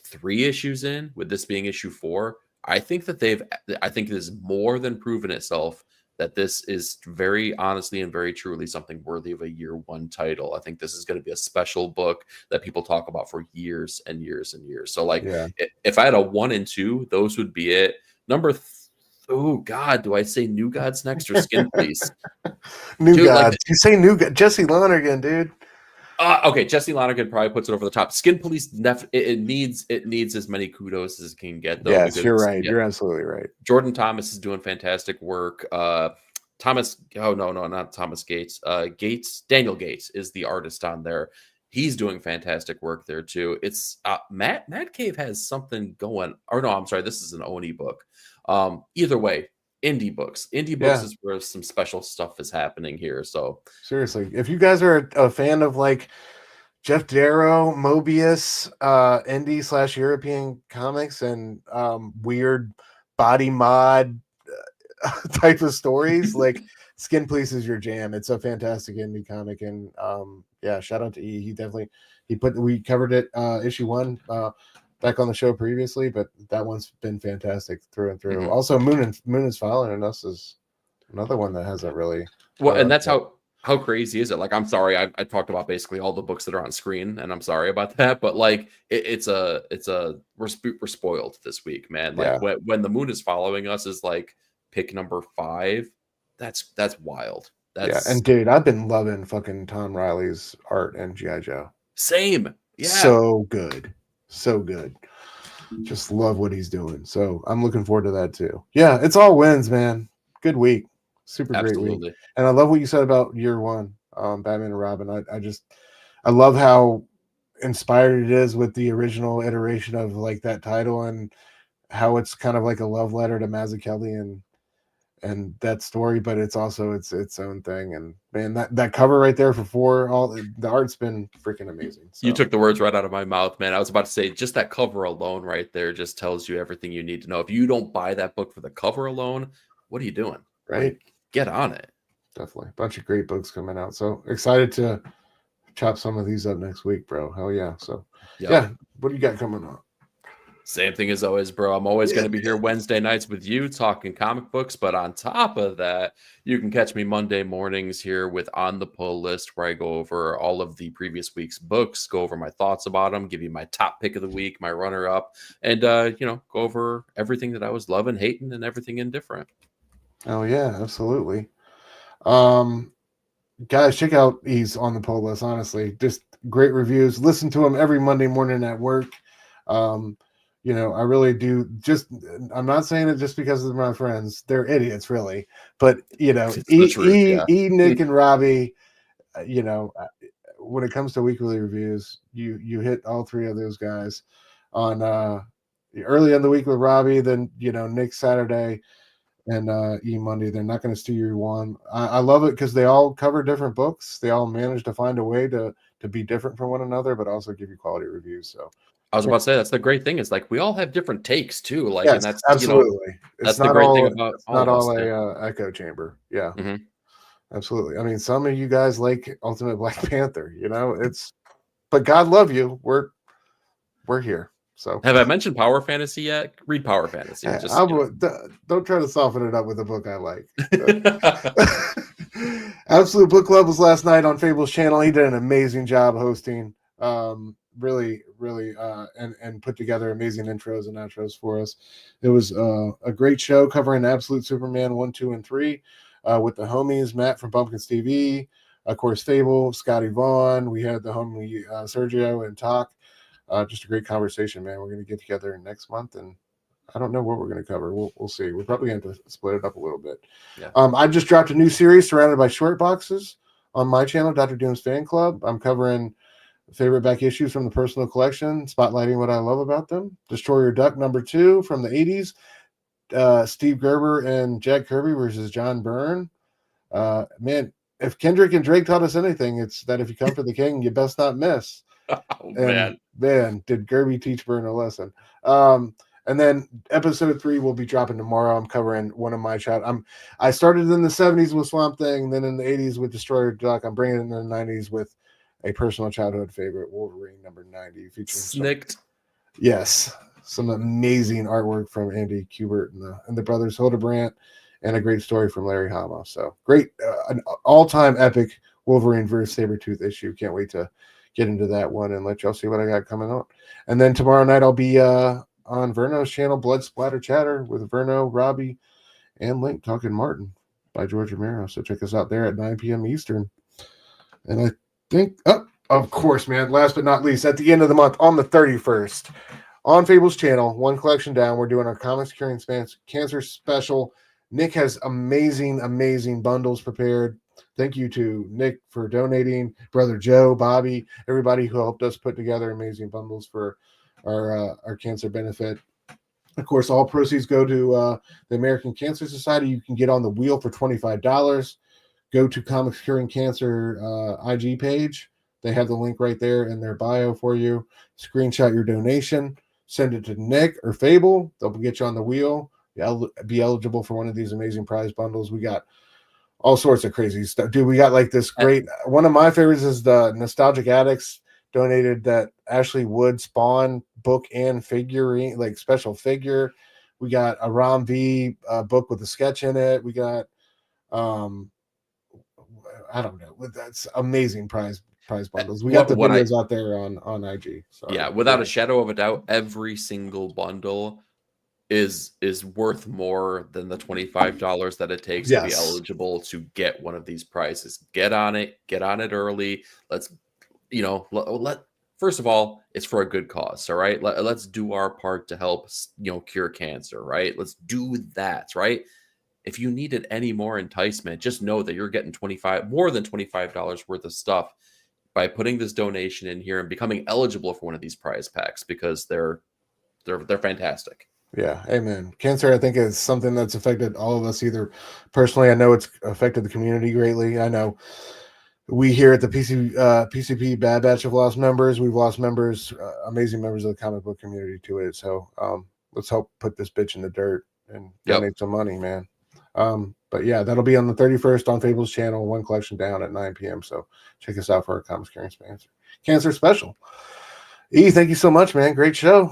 S2: 3 issues in, with this being issue 4, I think it has more than proven itself that this is very honestly and very truly something worthy of a year 1 title. I think this is going to be a special book that people talk about for years and years and years. So like if I had a 1 and 2, those would be it. Oh God, do I say New Gods next or Skin Police?
S1: New Gods. Like, you say New Gods. Jesse Lonergan, dude.
S2: Okay, Jesse Lonergan probably puts it over the top. Skin Police, it needs as many kudos as it can get. Though,
S1: yes, you're right. You're absolutely right.
S2: Jordan Thomas is doing fantastic work. Not Thomas Gates. Daniel Gates is the artist on there. He's doing fantastic work there too. It's Matt Cave has something going. Or no, I'm sorry, this is an Oni book. Either way, indie books is where some special stuff is happening here. So
S1: seriously, if you guys are a fan of like Jeff Darrow, Mobius, indie / European comics, and weird body mod type of stories, like Skin Police is your jam. It's a fantastic indie comic, and shout out to E. We covered it issue 1 back on the show previously, but that one's been fantastic through and through. Also, Moon is Following Us is another one that hasn't really
S2: and that's how how crazy is it? Like, I'm sorry, I talked about basically all the books that are on screen, and I'm sorry about that, but like, we're spoiled this week, man. Like,
S1: Yeah.
S2: when the moon is following us is like pick number 5. That's wild.
S1: Yeah,
S2: That's
S1: and dude, I've been loving fucking Tom Riley's art and G.I. Joe.
S2: same. Yeah.
S1: So good. So good. Just love what he's doing. So I'm looking forward to that too. Yeah, it's all wins, man. Good week. Super great week.
S2: Absolutely.
S1: And I love what you said about year one, Batman and Robin. I love how inspired it is with the original iteration of like that title, and how it's kind of like a love letter to Mazzucchelli and that story, but it's also its own thing. And man, that cover right there for all the art's been freaking amazing. So.
S2: You took the words right out of my mouth, man. I was about to say, just that cover alone right there just tells you everything you need to know. If you don't buy that book for the cover alone, what are you doing?
S1: Right?
S2: Like, get on it.
S1: Definitely. A bunch of great books coming out. So excited to chop some of these up next week, bro. Hell yeah. So yeah, what do you got coming on?
S2: Same thing as always, bro. I'm always going to be here Wednesday nights with you talking comic books. But on top of that, you can catch me Monday mornings here with On the Pull List, where I go over all of the previous week's books, go over my thoughts about them, give you my top pick of the week, my runner up, and, go over everything that I was loving, hating, and everything indifferent.
S1: Oh, yeah, absolutely. Guys, check out He's On the Pull List. Honestly, just great reviews. Listen to him every Monday morning at work. I really do. I'm not saying it just because of my friends. They're idiots, really. But Nick and Robbie, when it comes to weekly reviews, you hit all three of those guys on early in the week with Robbie, then Nick Saturday, and Monday. They're not going to steal your one. I love it because they all cover different books. They all manage to find a way to be different from one another, but also give you quality reviews. So
S2: I was about to say, that's the great thing, is like we all have different takes too. Like,
S1: yes,
S2: and that's
S1: absolutely.
S2: That's the great thing about all
S1: not
S2: of us.
S1: All a echo chamber. Yeah,
S2: mm-hmm.
S1: Absolutely. I mean, some of you guys like Ultimate Black Panther. But God love you. We're here. So
S2: have I mentioned Power Fantasy yet? Read Power Fantasy.
S1: Don't try to soften it up with a book I like. Absolute Book Club was last night on Fable's channel. He did an amazing job hosting. Really, and put together amazing intros and outros for us. It was a great show covering Absolute Superman 1, 2, and 3 with the homies, Matt from Bumpkins TV, of course, Fable, Scotty Vaughn. We had the homie Sergio and Talk. Just a great conversation, man. We're going to get together next month, and I don't know what we're going to cover. We'll see. We're probably going to split it up a little bit.
S2: Yeah.
S1: I just dropped a new series surrounded by short boxes on my channel, Dr. Doom's Fan Club. I'm covering favorite back issues from the personal collection, spotlighting what I love about them. Destroyer Duck #2 from the 80s. Steve Gerber and Jack Kirby versus John Byrne. Man, if Kendrick and Drake taught us anything, it's that if you come for the king, you best not miss. Man, did Gerby teach Byrne a lesson. And then episode 3 will be dropping tomorrow. I'm covering one of my I started in the 70s with Swamp Thing, then in the 80s with Destroyer Duck. I'm bringing it in the 90s with a personal childhood favorite, Wolverine #90, featuring some amazing artwork from Andy Kubert and the brothers Hildebrandt, and a great story from Larry Hama. So great, an all-time epic Wolverine versus Sabretooth issue. Can't wait to get into that one and let y'all see what I got coming on. And then tomorrow night I'll be on Verno's channel, Blood Splatter Chatter, with Verno, Robbie, and Link talking Martin by George Romero. So check us out there at 9 p.m. Eastern. And I think, of course, man, last but not least, at the end of the month, on the 31st, on Fable's channel, one collection down, we're doing our Comics Curing Cancer special. Nick has amazing bundles prepared. Thank you to Nick for donating, brother Joe, Bobby, everybody who helped us put together amazing bundles for our cancer benefit. Of course, all proceeds go to the American Cancer Society. You can get on the wheel for $25. Go to Comics Curing Cancer IG page. They have the link right there in their bio for you. Screenshot your donation. Send it to Nick or Fable. They'll get you on the wheel. You'll be eligible for one of these amazing prize bundles. We got all sorts of crazy stuff. Dude, we got like this great... One of my favorites is the Nostalgic Addicts donated that Ashley Wood Spawn book and figurine, like special figure. We got a Rom V book with a sketch in it. We got... I don't know. That's amazing prize bundles. We got the videos out there on IG. So
S2: yeah, without a shadow of a doubt, every single bundle is worth more than the $25 that it takes to be eligible to get one of these prizes. Get on it early. Let's, first of all, it's for a good cause. All right. Let's do our part to help, cure cancer. Right. Let's do that. Right. If you needed any more enticement, just know that you're getting more than $25 worth of stuff by putting this donation in here and becoming eligible for one of these prize packs, because they're fantastic.
S1: Yeah, amen. Cancer, I think, is something that's affected all of us. Either personally, I know it's affected the community greatly. I know we here at the PCP Bad Batch have lost members. We've lost members, amazing members of the comic book community to it. So let's help put this bitch in the dirt and donate some money, man. But yeah, that'll be on the 31st on Fable's channel, one collection down at 9 p.m. So check us out for our Comics Carrying Cancer special. E, thank you so much, man. Great show.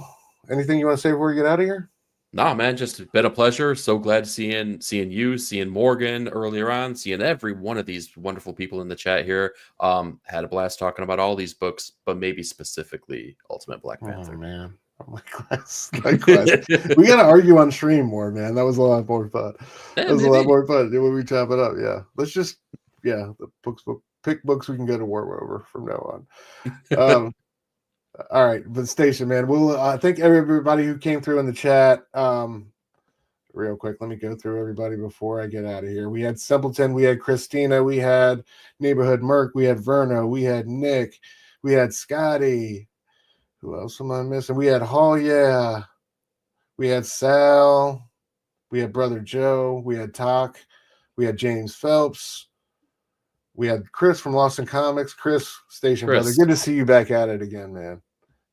S1: Anything you want to say before we get out of here?
S2: Nah, man, just been a pleasure. So glad seeing you, seeing Morgan earlier on, seeing every one of these wonderful people in the chat here. Had a blast talking about all these books, but maybe specifically Ultimate Black Panther.
S1: Oh, man. Likewise. We got to argue on stream more, man. That was a lot more fun. That was a lot more fun when we chop it up. Yeah. Let's just, the pick books we can go to war over from now on. All right, but Station, man, we'll thank everybody who came through in the chat. Real quick, let me go through everybody before I get out of here. We had Simpleton, we had Christina, we had Neighborhood Merc, we had Verno, we had Nick, we had Scotty. Who else am I missing? We had Hall, we had Sal, we had Brother Joe, we had Talk, we had James Phelps. We had Chris from Lost in Comics. Chris, Station Brother. Good to see you back at it again, man.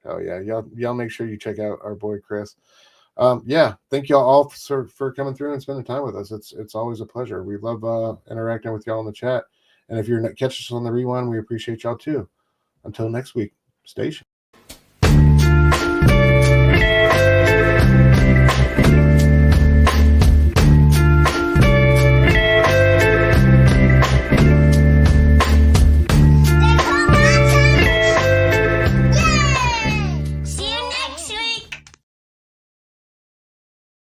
S1: Oh yeah, y'all make sure you check out our boy Chris. Thank y'all all for coming through and spending time with us. It's always a pleasure. We love interacting with y'all in the chat. And if you're catching us on the rewind, we appreciate y'all too. Until next week, Station.